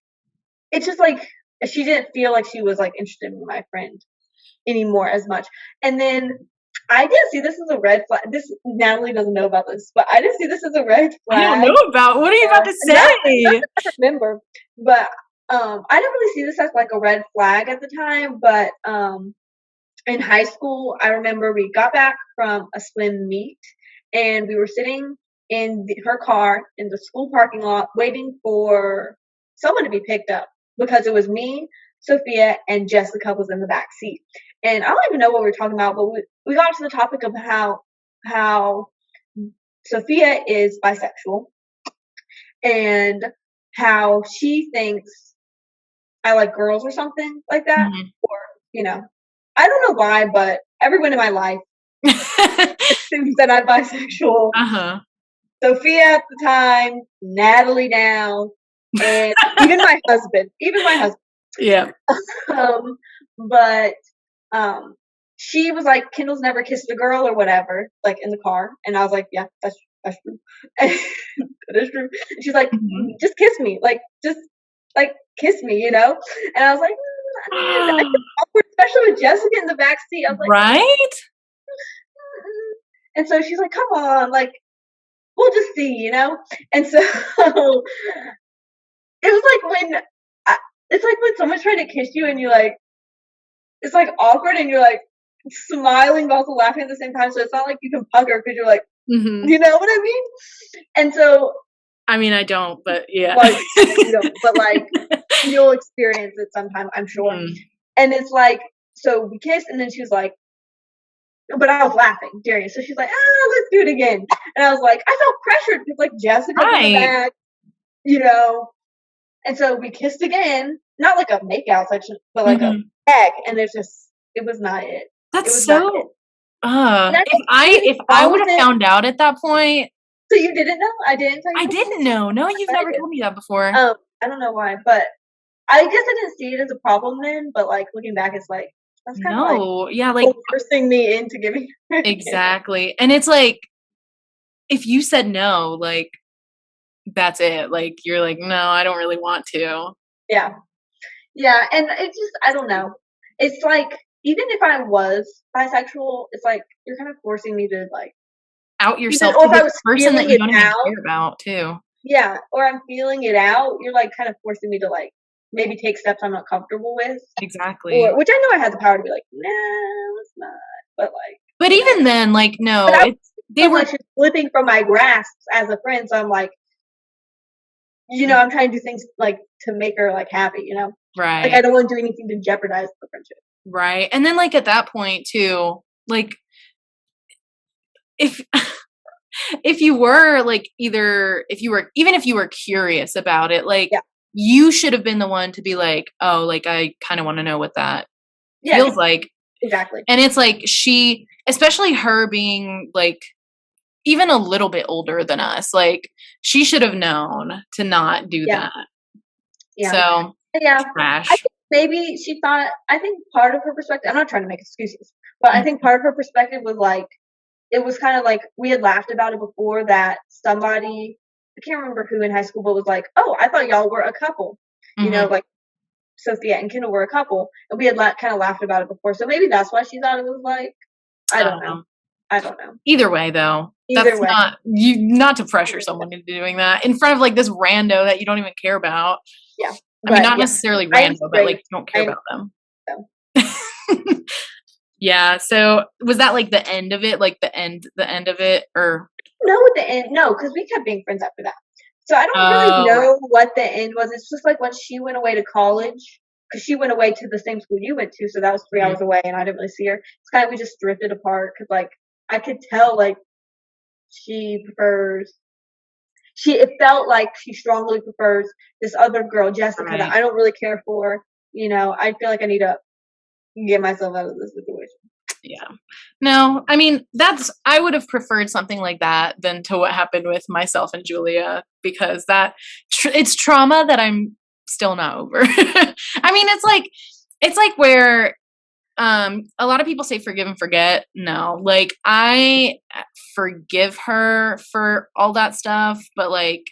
it's just like she didn't feel like she was like interested in my friend anymore as much. And then I didn't see this as a red flag. Natalie doesn't know about this, but I didn't see this as a red flag. I don't know about. What are you about to say? I remember, but I didn't really see this as like a red flag at the time, but in high school, I remember we got back from a swim meet and we were sitting in her car in the school parking lot waiting for someone to be picked up because it was me, Sophia, and Jessica was in the back seat. And I don't even know what we were talking about, but we got to the topic of how Sophia is bisexual and how she thinks I like girls or something like that. Or, you know, I don't know why, but everyone in my life assumes that I'm bisexual. Sophia at the time, Natalie now, and even my husband. Yeah. But she was like, Kendall's never kissed a girl or whatever, like in the car. And I was like, yeah, that's true. That is true. And she's like, just kiss me. Like, just like kiss me, you know? And I was like, awkward, especially with Jessica in the back seat. I was like, right? And so she's like, come on, like, we'll just see, you know? And so it was like it's like when someone's trying to kiss you and you're like, it's like awkward and you're like smiling but also laughing at the same time. So it's not like you can pucker because you're like, you know what I mean? And so. I mean, I don't, but yeah. Like, you don't, but like, you'll experience it sometime, I'm sure. And it's like, so we kissed and then she was like, but I was laughing during it. So she's like, let's do it again. And I was like, I felt pressured because like Jessica's in the back, you know. And so we kissed again, not like a make-out section, but like a bag. And it was not it. That's so. If I would have found out at that point. So you didn't know? I didn't tell you. I didn't know. No, you've never told me that before. I don't know why, but I guess I didn't see it as a problem then. But like looking back, it's like That's kind of like No, yeah, like coercing me into giving her a gift. exactly. And it's like if you said no, like that's it. Like you're like, no, I don't really want to. Yeah. Yeah, and it's just I don't know. It's like even if I was bisexual, it's like you're kind of forcing me to like Out even yourself or to if I this was person that feeling you it don't even out, care about too. yeah, or I'm feeling it out, you're like kind of forcing me to like maybe take steps I'm not comfortable with. Exactly. Or which I know I had the power to be like, "No, it's not." But like, But you know. even then, like, But no, I it's they feel were like she's slipping from my grasp as a friend, so I'm like, I'm trying to do things like to make her like happy, Like I right, don't want to do anything to jeopardize the friendship. right. And then like at that point too, like if if you were like either if you were even if you were curious about it, like Yeah. you should have been the one to be like, "Oh, like I kind of want to know what that Yeah, feels like." exactly. And it's like she especially her being like even a little bit older than us, like she should have known to not do Yeah. that. Yeah. So, Yeah. I trash. think maybe she thought I think part of her perspective I'm not trying to make excuses, but I think Mhm, part of her perspective was like it was kind of like we had laughed about it before that somebody I can't remember who in high school but was like, "Oh, I thought y'all were a couple." mhm. Like Sophia and Kendall were a couple, and we had kind of laughed about it before. So maybe that's why she thought it was like I I don't don't know. know. I don't know. Either way though, Either that's way. not to pressure someone into doing that in front of like this rando that you don't even care about. Yeah. I mean, But not yeah, necessarily I am rando, but like straight. you don't I care am about them. so. Yeah, so was that like the end of it? Like the end of it or No, at the end, no, because we kept being friends after that. So I don't really oh, know what the end was. It's just like when she went away to college, because she went away to the same school you went to, so that was 3 hours mhm, away, and I didn't really see her. It's kind of we just drifted apart because like I could tell like she prefers she it felt like she strongly prefers this other girl, Jessica, that right. I don't really care for. I feel like I need to get myself out of this situation. Yeah. No, I mean, I would have preferred something like that than to what happened with myself and Julia because it's trauma that I'm still not over. I mean, it's like where a lot of people say forgive and forget. No, like I forgive her for all that stuff, but like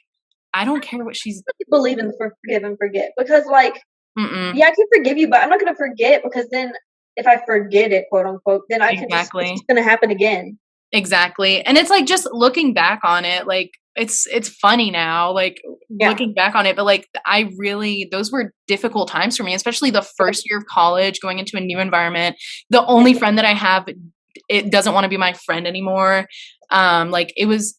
I don't care what she's I believe in forgive and forget because like mm-mm, yeah, I can forgive you, but I'm not gonna forget because then if I forget it, quote unquote, then it's exactly. just gonna happen again. Exactly. And it's like just looking back on it, like it's funny now, like Yeah. looking back on it, but like I really those were difficult times for me, especially the first year of college, going into a new environment. The Yeah. only friend that I have it doesn't want to be my friend anymore. Like it was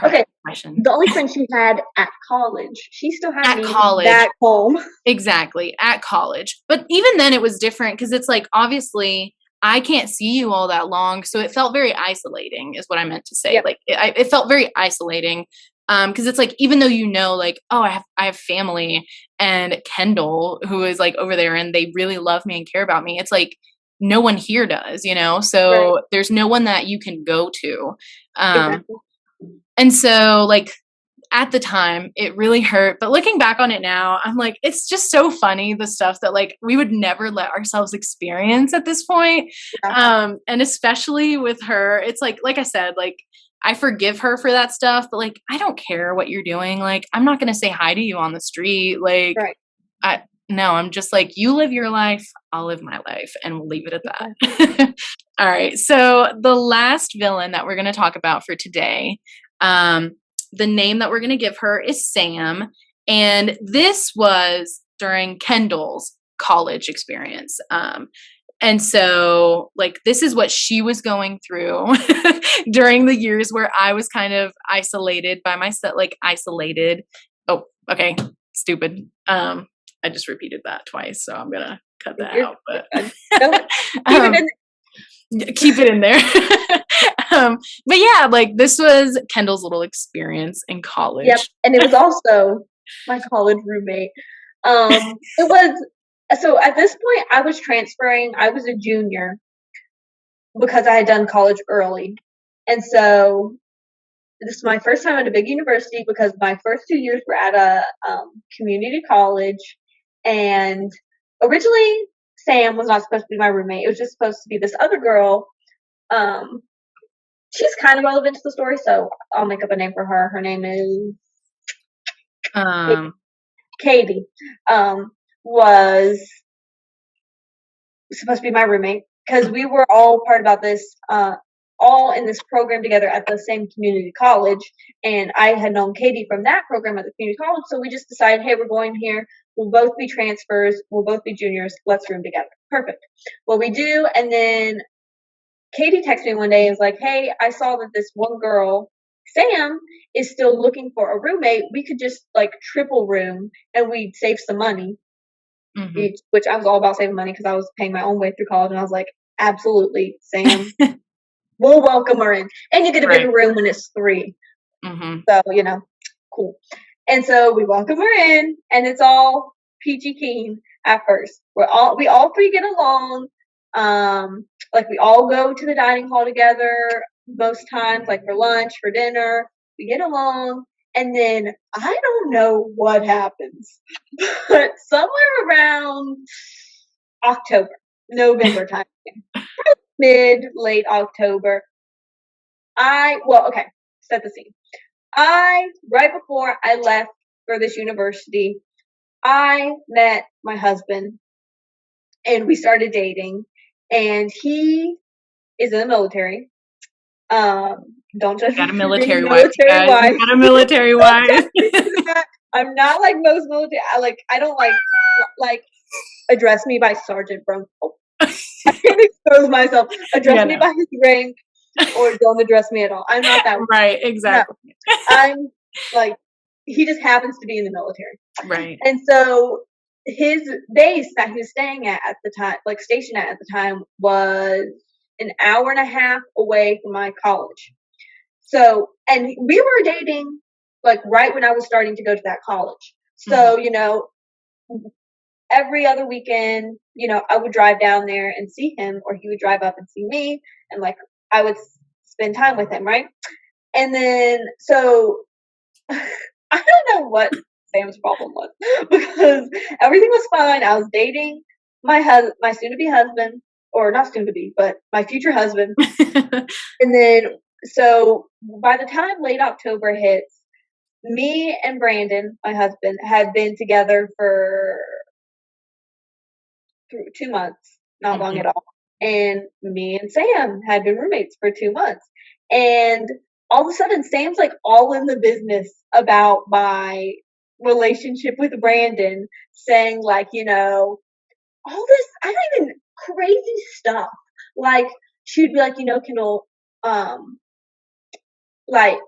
Okay. depression. The only friend she had at college, she still had At me college. back home. Exactly, at college. But even then it was different because it's like obviously I can't see you all that long, so it felt very isolating is what I meant to say. Yeah. Like it felt very isolating because it's like even though like oh I have family and Kendall who is like over there and they really love me and care about me. It's like no one here does. Right. So there's no one that you can go to. Um Exactly. and so like at the time it really hurt, but looking back on it now I'm like it's just so funny the stuff that like we would never let ourselves experience at this point. Yeah. And especially with her it's like I said, like I forgive her for that stuff, but like I don't care what you're doing, like I'm not going to say hi to you on the street, like Right. I no, I'm just like you live your life, I'll live my life and we'll leave it at Exactly. that. All right, so the last villain that we're going to talk about for today, um the name that we're going to give her is Sam. And this was during Kendall's college experience. And so, like, this is what she was going through during the years where I was kind of isolated by myself, like, isolated. Oh, okay. Stupid. I just repeated that twice, so I'm going to cut that You're, out. you're But fine. Go ahead. Keep it um, in keep it in there. But yeah, like this was Kendall's little experience in Yep. college. And it was also my college roommate. It was so at this point I was transferring. I was a junior because I had done college early. And so this is my first time at a big university because my first 2 years were at a community college. And originally, Sam was not supposed to be my roommate. It was just supposed to be this other girl. She's kind of relevant to the story, so I'll make up a name for her. Her name is Katie. Was supposed to be my roommate because we were all part about this, all in this program together at the same community college. And I had known Katie from that program at the community college, so we just decided, hey, we're going here. We'll both be transfers. We'll both be juniors. Let's room together. Perfect. Well, we do, and then Katie texted me one day and was like, hey, I saw that this one girl, Sam, is still looking for a roommate. We could just like triple room and we'd save some money. Mm-hmm. Which I was all about saving money because I was paying my own way through college, and I was like, absolutely, Sam, we'll welcome her in. And you get a bigger room when it's 3. Mm-hmm. So, cool. And so we welcome her in, and it's all peachy keen at first. We all 3 get along. Like we all go to the dining hall together most times, like for lunch, for dinner. We get along. And then I don't know what happens, but somewhere around November time, late October, set the scene. Right before I left for this university, I met my husband and we started dating, and he is in the military. Don't judge me. Got a military wife. Got a military wife. I'm not like most military. I don't like address me by Sergeant Bro. I can't expose myself. Address me by his rank, or don't address me at all. I'm not that. Right. Exactly. No. I'm like, he just happens to be in the military. Right. And so his base that he was staying at the time, like stationed at the time, was an hour and a half away from my college. So, and we were dating like right when I was starting to go to that college. So, every other weekend, I would drive down there and see him, or he would drive up and see me, and like I would spend time with him, right? And then, so I don't know what Sam's problem was, because everything was fine. I was dating my soon-to-be husband, or not soon-to-be, but my future husband. And then, so by the time late October hits, me and Brandon, my husband, had been together for 2 months, not long at all. And me and Sam had been roommates for 2 months. And all of a sudden, Sam's like all in the business about my relationship with Brandon, saying like, all this, I don't even, crazy stuff. Like, she'd be like, Kendall, like,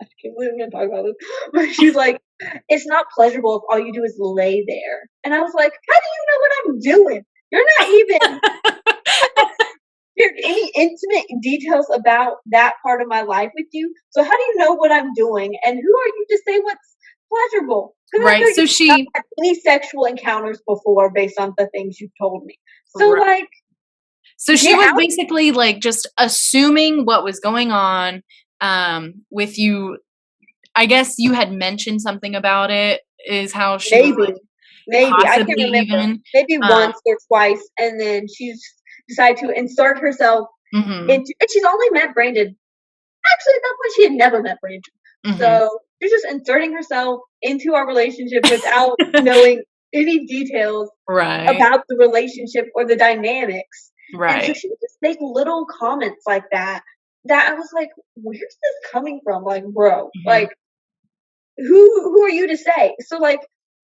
I can't believe I'm gonna talk about this, but she's like, it's not pleasurable if all you do is lay there. And I was like, how do you know what I'm doing? You're not even shared any intimate details about that part of my life with you. So how do you know what I'm doing? And who are you to say what's pleasurable? Right. So she not had any sexual encounters before based on the things you've told me. So so she was basically like just assuming what was going on with you. I guess you had mentioned something about it, is how she maybe I can't remember. Maybe once or twice, and then she's decided to insert herself into, and she's only met Brandon. Actually, at that point, she had never met Brandon. So she's just inserting herself into our relationship without knowing any details about the relationship or the dynamics. And so she would just make little comments like that I was like, where's this coming from? Like, bro, like, who are you to say? So like,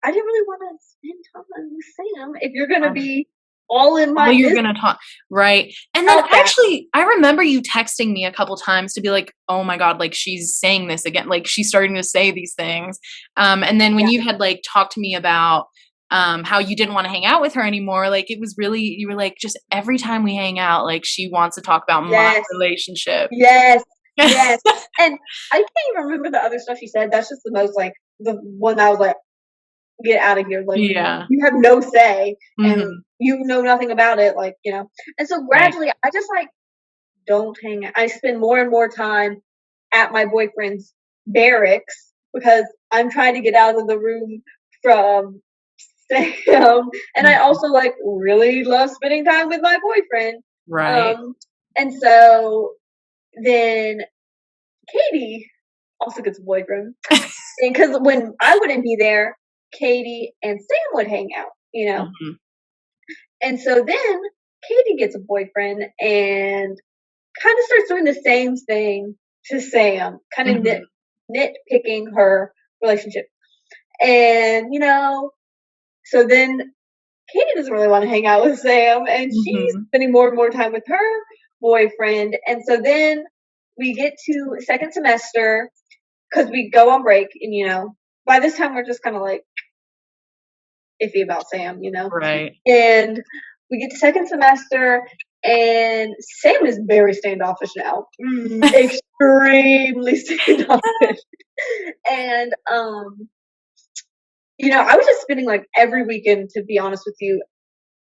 I didn't really want to spend time with Sam if you're going to be all in my you're going to talk. Right. And then actually, I remember you texting me a couple times to be like, oh my God, like she's saying this again. Like she's starting to say these things. And then when you had like talked to me about how you didn't want to hang out with her anymore, like it was really, you were like, just every time we hang out, like she wants to talk about my relationship. Yes. Yes. And I can't even remember the other stuff she said. That's just the most like, the one I was like, get out of here. Like, you have no say and you know nothing about it. Like, and so gradually I just like, don't hang out. I spend more and more time at my boyfriend's barracks because I'm trying to get out of the room from Sam, and I also like really love spending time with my boyfriend. Right. And so then Katie also gets a boyfriend, and because when I wouldn't be there, Katie and Sam would hang out, Mm-hmm. And so then Katie gets a boyfriend and kind of starts doing the same thing to Sam, kind of nitpicking her relationship. And, so then Katie doesn't really want to hang out with Sam, and she's spending more and more time with her boyfriend. And so then we get to second semester because we go on break, and, by this time we're just kind of like iffy about Sam, Right. And we get to second semester, and Sam is very standoffish now, extremely standoffish. And I was just spending like every weekend, to be honest with you,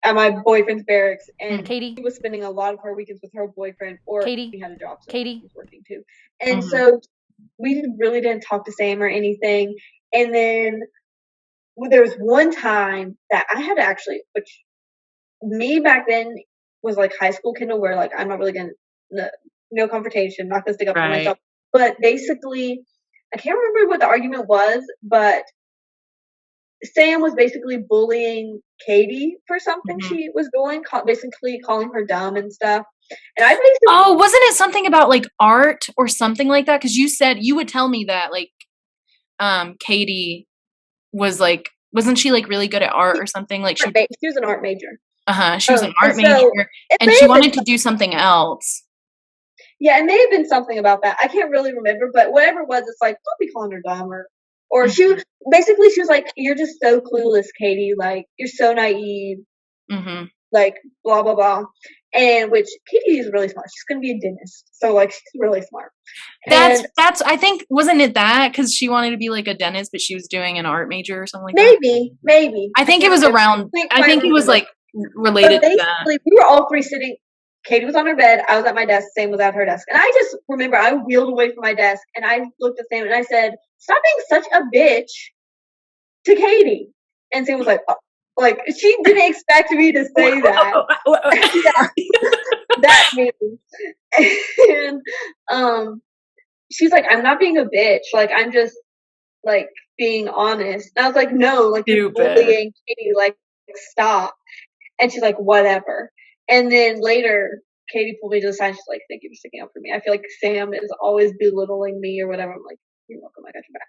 at my boyfriend's barracks, and Katie she was spending a lot of her weekends with her boyfriend, or Katie he had a job, so Katie he was working too. And so we really didn't talk to Sam or anything. And then there was one time that I had to actually, which me back then was like high school Kindle, where like I'm not really gonna no confrontation, not gonna stick up for myself. But basically, I can't remember what the argument was, but Sam was basically bullying Katie for something she was doing, basically calling her dumb and stuff. And I basically wasn't it something about like art or something like that? Because you said you would tell me that like Katie was like, wasn't she like really good at art or something? Like she was an art major. She was an art major, and she wanted to do something else. Yeah, it may have been something about that. I can't really remember, but whatever it was, it's like, don't be calling her dumb, or she was like, you're just so clueless, Katie. Like, you're so naive. Like, blah, blah, blah. And which Katie is really smart. She's going to be a dentist. So, like, she's really smart. That's, I think, wasn't it that? Because she wanted to be like a dentist, but she was doing an art major or something like that? Maybe. I think it was around, I think it was like related to that. We were all three sitting. Katie was on her bed. I was at my desk. Sam was at her desk. And I just remember I wheeled away from my desk and I looked at Sam and I said, stop being such a bitch to Katie. And Sam was like, oh. Like, she didn't expect me to say that. That means. And she's like, I'm not being a bitch. Like, I'm just, like, being honest. And I was like, no, like, you're bullying Katie. Like, stop. And she's like, whatever. And then later, Katie pulled me to the side. She's like, thank you for sticking up for me. I feel like Sam is always belittling me or whatever. I'm like, you're welcome. I got your back.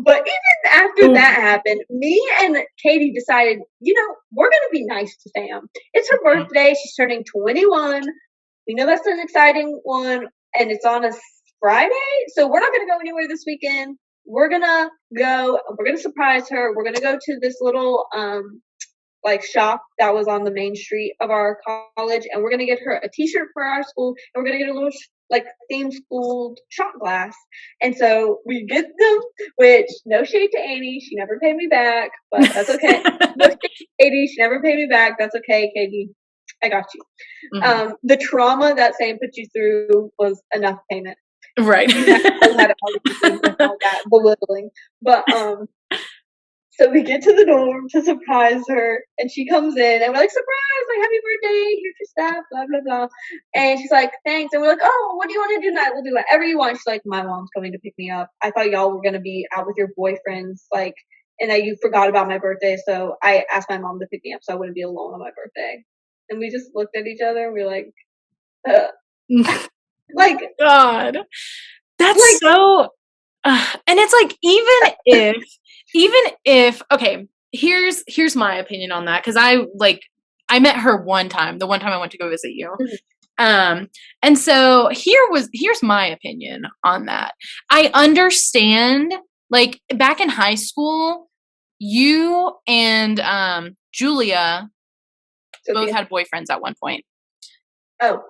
But even after that happened, me and Katie decided, we're going to be nice to Sam. It's her birthday. She's turning 21. We know that's an exciting one. And it's on a Friday. So we're not going to go anywhere this weekend. We're going to surprise her. We're going to go to this little, like shop that was on the main street of our college, and we're gonna get her a T-shirt for our school, and we're gonna get a little like theme school shot glass. And so we get them, which no shade to Annie, she never paid me back, but that's okay. No shade to Katie, she never paid me back. That's okay, Katie. I got you. The trauma that Sam put you through was enough payment. Right. That belittling, but so we get to the dorm to surprise her, and she comes in, and we're like, surprise, like, happy birthday, here's your stuff, blah, blah, blah. And she's like, thanks. And we're like, oh, what do you want to do tonight? We'll do whatever you want. She's like, my mom's coming to pick me up. I thought y'all were going to be out with your boyfriends, like, and that you forgot about my birthday, so I asked my mom to pick me up so I wouldn't be alone on my birthday. And we just looked at each other, and we were like, like, God. That's like, so, and it's like, even if okay, here's my opinion on that, because I met her one time, the one time I went to go visit you. And so here's my opinion on that. I understand, like, back in high school, you and Julia both had boyfriends at one point. Oh.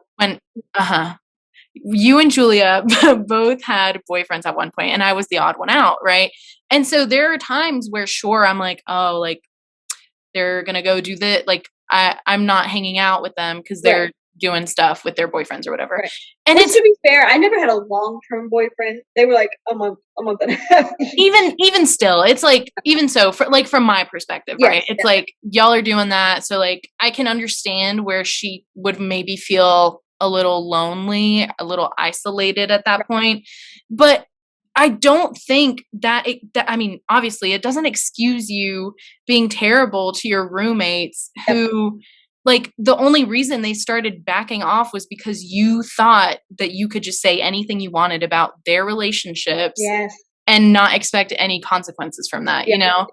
You and Julia both had boyfriends at one point, and I was the odd one out, right? And so there are times where, sure, I'm like, oh, like, they're gonna go do that. Like, I'm not hanging out with them because they're doing stuff with their boyfriends or whatever. Right. And Which, it's, to be fair, I never had a long-term boyfriend. They were like a month and a half. even still, it's like, even so, for like from my perspective, Yes, right? It's like y'all are doing that, so like I can understand where she would maybe feel a little lonely, a little isolated at that point. But I don't think that I mean, obviously, it doesn't excuse you being terrible to your roommates who, like, the only reason they started backing off was because you thought that you could just say anything you wanted about their relationships Yes. and not expect any consequences from that, Yeah. you know?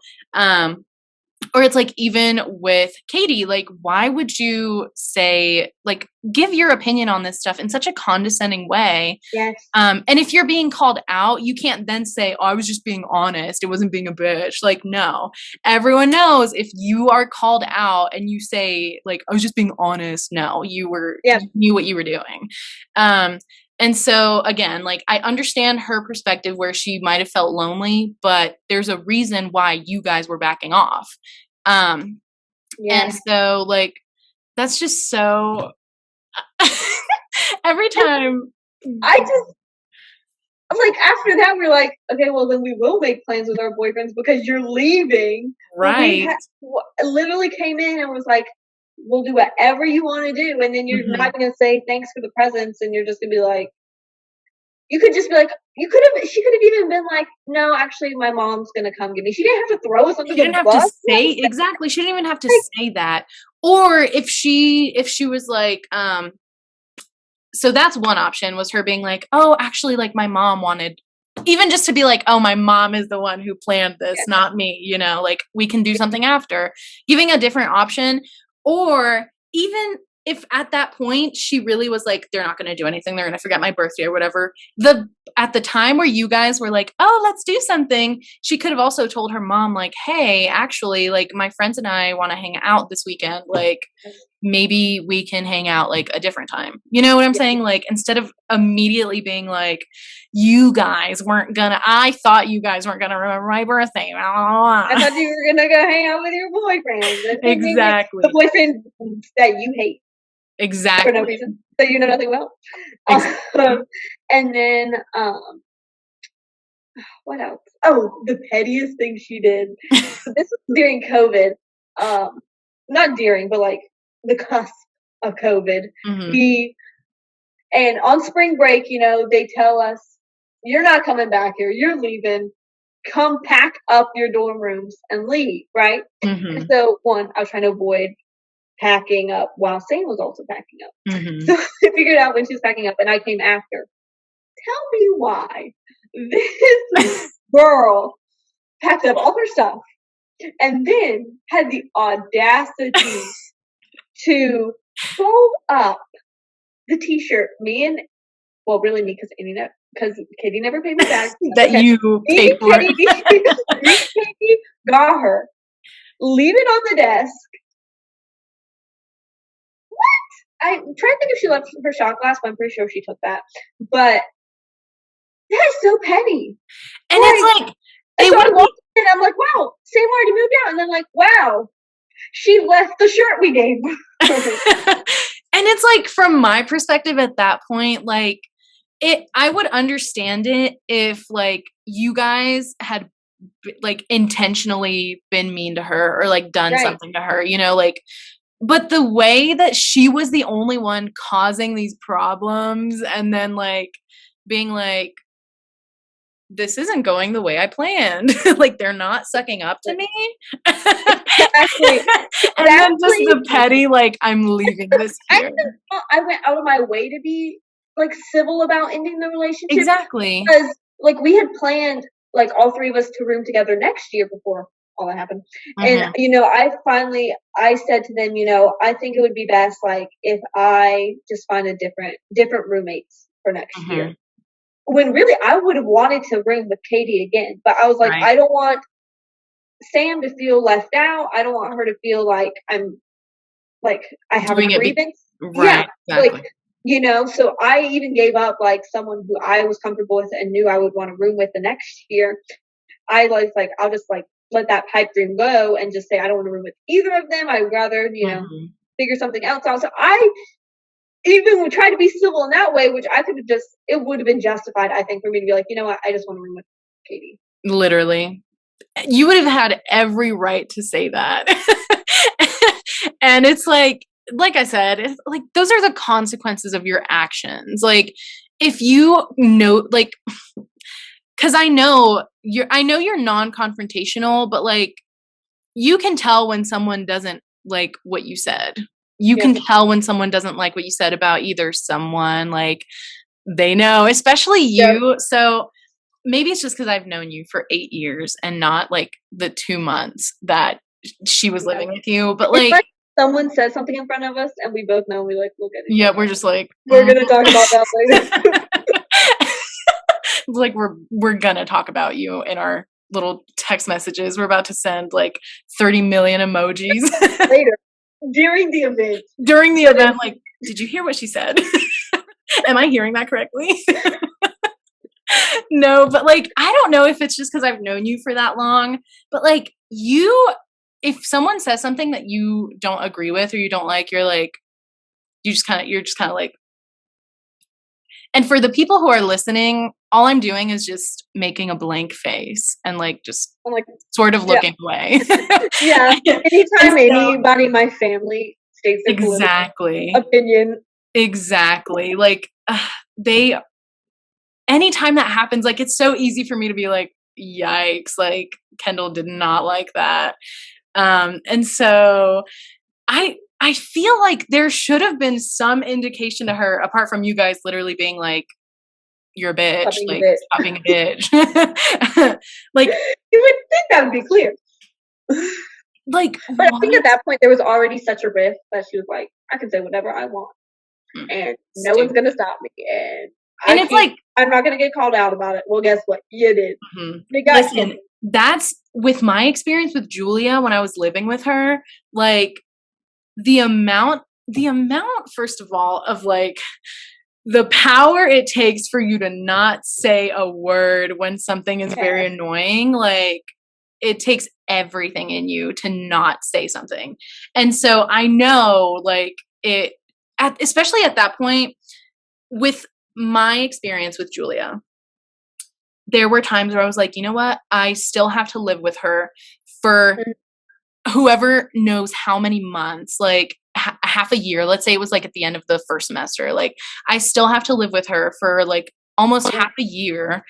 Or it's like, even with Katie, like, why would you say, like, give your opinion on this stuff in such a condescending way? Yes. And if you're being called out, you can't then say, oh, I was just being honest. It wasn't being a bitch. Like, no, everyone knows if you are called out and you say, like, I was just being honest. No, you knew what you were doing. And so again, like, I understand her perspective where she might have felt lonely, but there's a reason why you guys were backing off. And so, like, that's just so every time I'm like, after that, we're like, okay, well, then we will make plans with our boyfriends because you're leaving. Right. Literally came in and was like, we'll do whatever you want to do. And then you're not going to say thanks for the presents. And you're just going to be like, you could just be like, she could have even been like, no, actually, my mom's going to come get me. She didn't have to throw us under the bus. She didn't have to say, exactly. She didn't even have to say that. Or if she was like, so that's one option, was her being like, oh, actually, like, my mom wanted, even just to be like, oh, my mom is the one who planned this, not me, you know, like, we can do something after, giving a different option. Or even if at that point she really was like, they're not going to do anything, they're going to forget my birthday or whatever, at the time where you guys were like, oh, let's do something, she could have also told her mom, like, hey, actually, like, my friends and I want to hang out this weekend, like, maybe we can hang out like a different time. You know what I'm saying? Like, instead of immediately being like, I thought you guys weren't gonna remember my birthday. I thought you were gonna go hang out with your boyfriend. Exactly. The boyfriend that you hate. Exactly. For no reason. That you know nothing about. Exactly. And then, what else? Oh, the pettiest thing she did. So this was during COVID. Not during, but like the cusp of COVID. And on spring break, you know, they tell us, you're not coming back here. You're leaving. Come pack up your dorm rooms and leave, right? And so, one, I was trying to avoid packing up while Sam was also packing up. So I figured out when she was packing up, and I came after. Tell me why this girl packed up all her stuff and then had the audacity to fold up the t-shirt. Really me, because Katie never paid me back. That you paid for. Me and Katie got her. Leave it on the desk. What? I'm trying to think if she left her shot glass, but I'm pretty sure she took that. But that is so petty. And it's like, so I walked in and I'm like, wow, Sam already moved out. And then like, wow, she left the shirt we gave her. And it's like, from my perspective at that point, like, I would understand it if, like, you guys had, like, intentionally been mean to her or, like, done something to her, you know, like, but the way that she was the only one causing these problems and then, like, being like, this isn't going the way I planned. Like, they're not sucking up to me. Exactly. And then just the petty, like, I'm leaving this here. I went out of my way to be, like, civil about ending the relationship. Exactly. Because, like, we had planned, like, all three of us to room together next year before all that happened. And, you know, I said to them, you know, I think it would be best, like, if I just find a different roommates for next year. When really I would have wanted to room with Katie again, but I was like, I don't want Sam to feel left out. I don't want her to feel like I'm, like, I have a grievance. Exactly. Like, you know, so I even gave up, like, someone who I was comfortable with and knew I would want to room with the next year. I was like, I'll just, like, let that pipe dream go and just say I don't want to room with either of them. I'd rather, you know, figure something else out. So even try to be civil in that way, which I could have just, it would have been justified, I think, for me to be like, you know what, I just want to room with Katie. Literally. You would have had every right to say that. And it's like I said, it's like those are the consequences of your actions. Like if you know, like, cause I know you're non-confrontational, but like you can tell when someone doesn't like what you said. You can tell when someone doesn't like what you said about either someone, like they know, especially you. So maybe it's just because I've known you for 8 years and not like the 2 months that she was living with you. But like someone says something in front of us and we both know, we like look at it. Yeah, we're just like we're gonna talk about that later. Like we're gonna talk about you in our little text messages. We're about to send like 30 million emojis later during the event. During the event, like, did you hear what she said? Am I hearing that correctly? No, but like I don't know if it's just because I've known you for that long, but like if someone says something that you don't agree with or you don't like, you're just kind of like. And for the people who are listening, all I'm doing is just making a blank face and like just sort of looking away. Yeah. Anytime anybody in my family states their exactly opinion. Exactly. Like anytime that happens, like it's so easy for me to be like, yikes, like Kendall did not like that. And so I feel like there should have been some indication to her, apart from you guys literally being like, you're a bitch, stop being a bitch. Like you would think that would be clear. Like, but I think at that point there was already such a rift that she was like, I can say whatever I want, and no one's gonna stop me, and it's like I'm not gonna get called out about it. Well, guess what? You did. Listen, that's with my experience with Julia when I was living with her. Like the amount, first of all, of like the power it takes for you to not say a word when something is very annoying. Like it takes everything in you to not say something. And so I know like especially at that point with my experience with Julia, there were times where I was like, you know what? I still have to live with her for whoever knows how many months, like half a year. Let's say it was like at the end of the first semester. Like I still have to live with her for like almost half a year.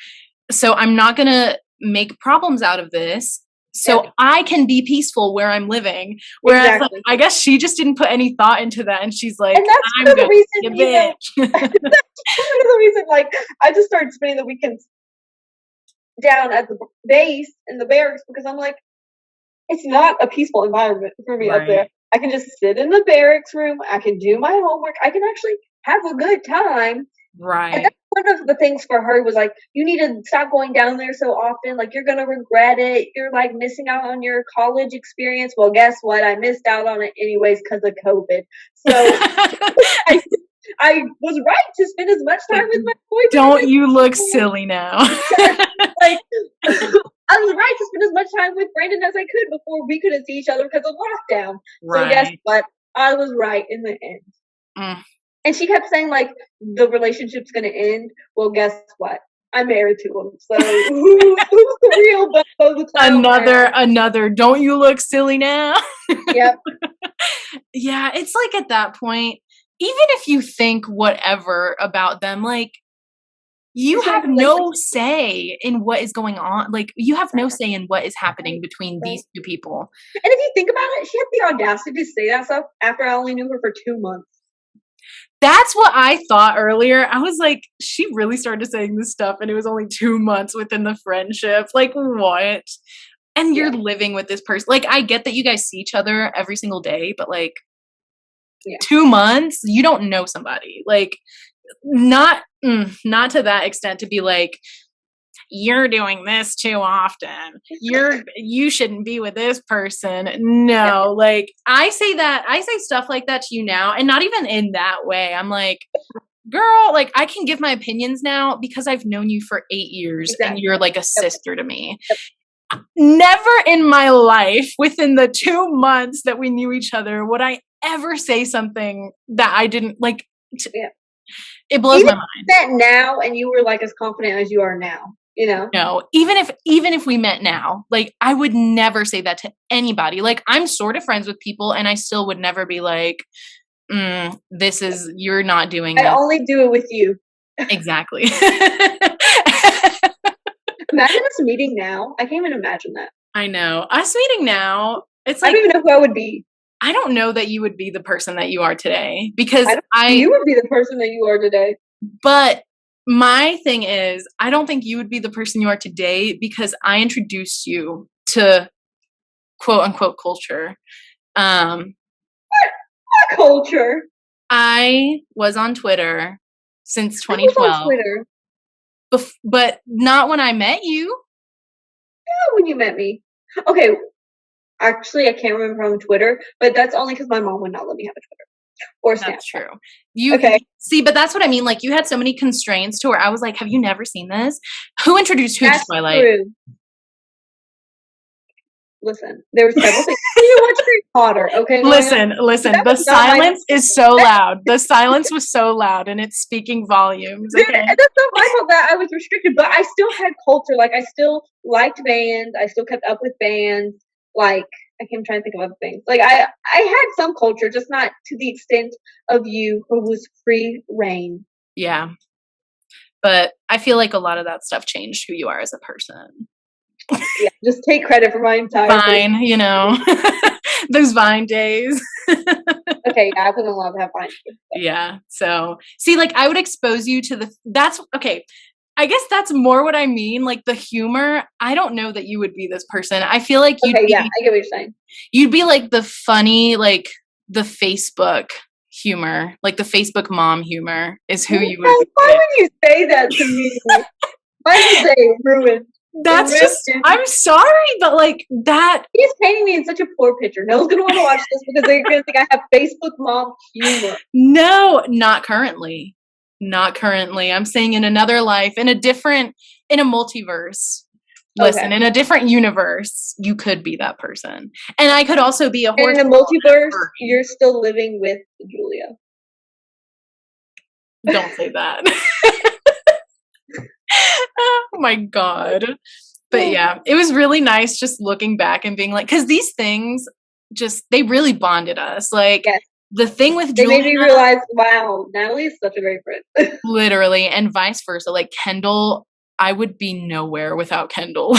So I'm not going to make problems out of this. So I can be peaceful where I'm living. Whereas like, I guess she just didn't put any thought into that. And she's like, and that's I'm one of the reason, be a bitch. That's one of the reasons, like, I just started spending the weekends down at the base in the barracks because I'm like, it's not a peaceful environment for me up there. I can just sit in the barracks room. I can do my homework. I can actually have a good time. Right. And that's one of the things for her was like, you need to stop going down there so often. Like, you're going to regret it. You're like missing out on your college experience. Well, guess what? I missed out on it anyways because of COVID. So I was right to spend as much time with my boyfriend. Don't you look silly now? Like, I was right to spend as much time with Brandon as I could before we couldn't see each other because of lockdown. Right. So guess what? I was right in the end. And she kept saying, like, the relationship's going to end. Well, guess what? I'm married to him. So who's the real Bubba the Clown? Another, don't you look silly now? Yep. Yeah, it's like at that point, even if you think whatever about them, like, you have no say in what is going on. Like, you have no say in what is happening between these two people. And if you think about it, she had the audacity to say that stuff after I only knew her for 2 months. That's what I thought earlier. I was like, she really started saying this stuff and it was only 2 months within the friendship. Like, what? And you're living with this person. Like, I get that you guys see each other every single day, but like 2 months, you don't know somebody. Like, not to that extent to be like, you're doing this too often. You shouldn't be with this person. No, like I say stuff like that to you now, and not even in that way. I'm like, girl, like I can give my opinions now because I've known you for 8 years and you're like a sister to me. Never in my life within the 2 months that we knew each other would I ever say something that I didn't like Yeah. It blows Even my mind. that now, and you were like as confident as you are now, you know? No, even if we met now, like I would never say that to anybody. Like I'm sort of friends with people and I still would never be like, you're not doing I this. only do it with you. Exactly. Imagine us meeting now. I can't even imagine that. I know. Us meeting now, it's I like, don't even know who I would be. I don't know that you would be the person that you are today because you would be the person that you are today. But my thing is, I don't think you would be the person you are today because I introduced you to quote unquote culture. What culture? I was on Twitter since I was 2012. on Twitter. But not when I met you. Yeah, when you met me. Okay, actually, I can't remember on Twitter, but that's only because my mom would not let me have a Twitter or Snapchat. That's true. You okay? See, but that's what I mean. Like, you had so many constraints to where I was like, "Have you never seen this? Who introduced who to Twilight?" True. Listen, there were several things. You watch Harry Potter, okay? Listen. The silence is so loud. The silence was so loud, and it's speaking volumes. Okay, and that's not my fault that I was restricted, but I still had culture. Like I still liked bands. I still kept up with bands. Like I can't try to think of other things. Like I had some culture, just not to the extent of you, who was free reign. Yeah, but I feel like a lot of that stuff changed who you are as a person. Yeah, just take credit for my entire Vine, you know, those Vine days. Okay, yeah, I wasn't allowed to have Vine. Yeah, so see, like I would expose you to that's okay. I guess that's more what I mean. Like the humor, I don't know that you would be this person. I feel like I get what you're saying. You'd be like the funny, like the Facebook humor, like the Facebook mom humor is who you would be. Why would you say that to me? My day ruined. That's just, I'm sorry, but like that. He's painting me in such a poor picture. No one's going to want to watch this because they're going to think I have Facebook mom humor. No, not currently. Not currently. I'm saying in another life, in a multiverse. Listen, in a different universe, you could be that person. And I could also be a horse. And in a multiverse, you're still living with Julia. Don't say that. Oh my God. But yeah, it was really nice just looking back and being like, because these things they really bonded us. Like the thing with Julia. They made me realize, wow, Natalie is such a great friend. Literally, and vice versa. Like Kendall, I would be nowhere without Kendall.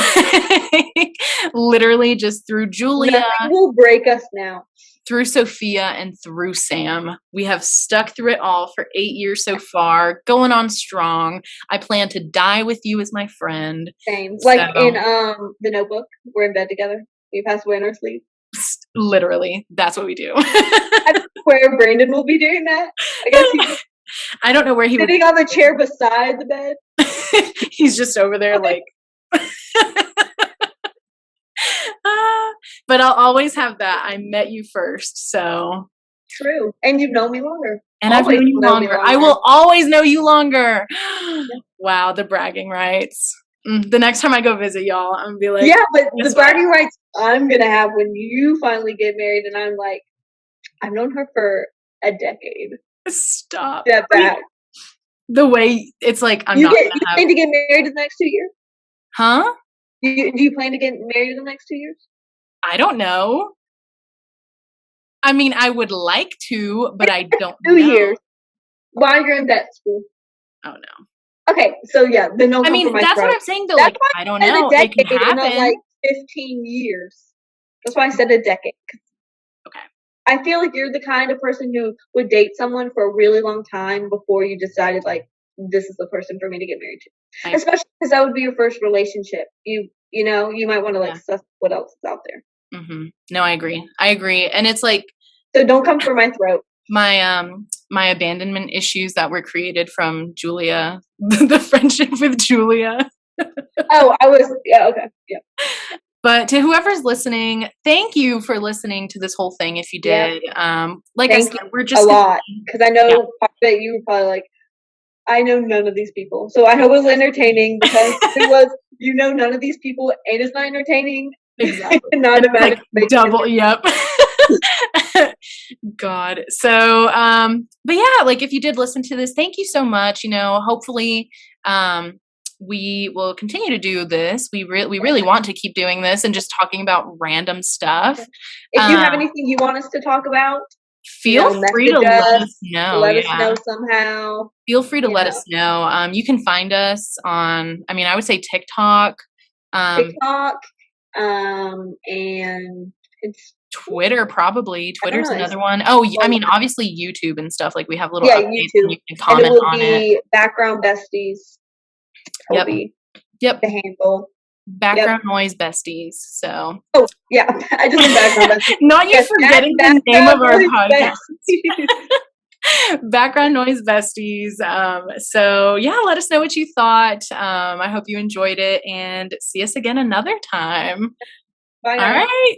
Literally just through Julia. Nothing will break us now. Through Sophia and through Sam. We have stuck through it all for 8 years so far, going on strong. I plan to die with you as my friend. Same. Like in The Notebook, we're in bed together. We pass away in our sleep. Literally, that's what we do. I don't know where Brandon will be doing that. I guess I don't know where he would be. Sitting on the chair beside the bed. He's just over there like... but I'll always have that. I met you first, so true. And you've known me longer. And I've known you longer. I will always know you longer. Wow, the bragging rights. The next time I go visit y'all, I'm gonna be like, yeah, but the bragging rights I'm gonna have when you finally get married, and I'm like, I've known her for a decade. Stop. Step back. The way it's like, you plan to get married in the next 2 years? Huh? Do you plan to get married in the next 2 years? I don't know. I mean, I would like to, but I don't 2 years. While you're in vet school. Oh, no. Okay, so yeah, then no. I mean, that's what I'm saying, though. Like, I don't know. It can happen. Like 15 years. That's why I said a decade. Okay. I feel like you're the kind of person who would date someone for a really long time before you decided, like, this is the person for me to get married to. Especially because that would be your first relationship. You know, you might want to, like, suss what else is out there. Mm-hmm. No, I agree. And it's like... So don't come for my throat. My abandonment issues that were created from Julia, the friendship with Julia. Okay. Yeah. But to whoever's listening, thank you for listening to this whole thing. If you did, like I said, we're just a lot, because I know that you were probably like, I know none of these people, so I hope it was entertaining, because it was, none of these people, and it's not entertaining. Exactly. Not a like double. Yep. God. So, but yeah, like if you did listen to this, thank you so much. Hopefully, we will continue to do this. We really want to keep doing this and just talking about random stuff. If you have anything you want us to talk about, feel free to message let us, us know. let us Yeah. know somehow. Feel free to let us know. You can find us on, I would say TikTok. TikTok, and it's Twitter, probably. Twitter's know, another one. Oh, obviously YouTube and stuff. Like we have little updates YouTube. and you can comment and it will on be it. Background Besties. Yep. Yep. The handle. Background noise besties. So. Oh, yeah. I just meant background besties. Not you forgetting the name of our podcast. Background noise besties. So yeah, let us know what you thought. I hope you enjoyed it and see us again another time. Bye. All right.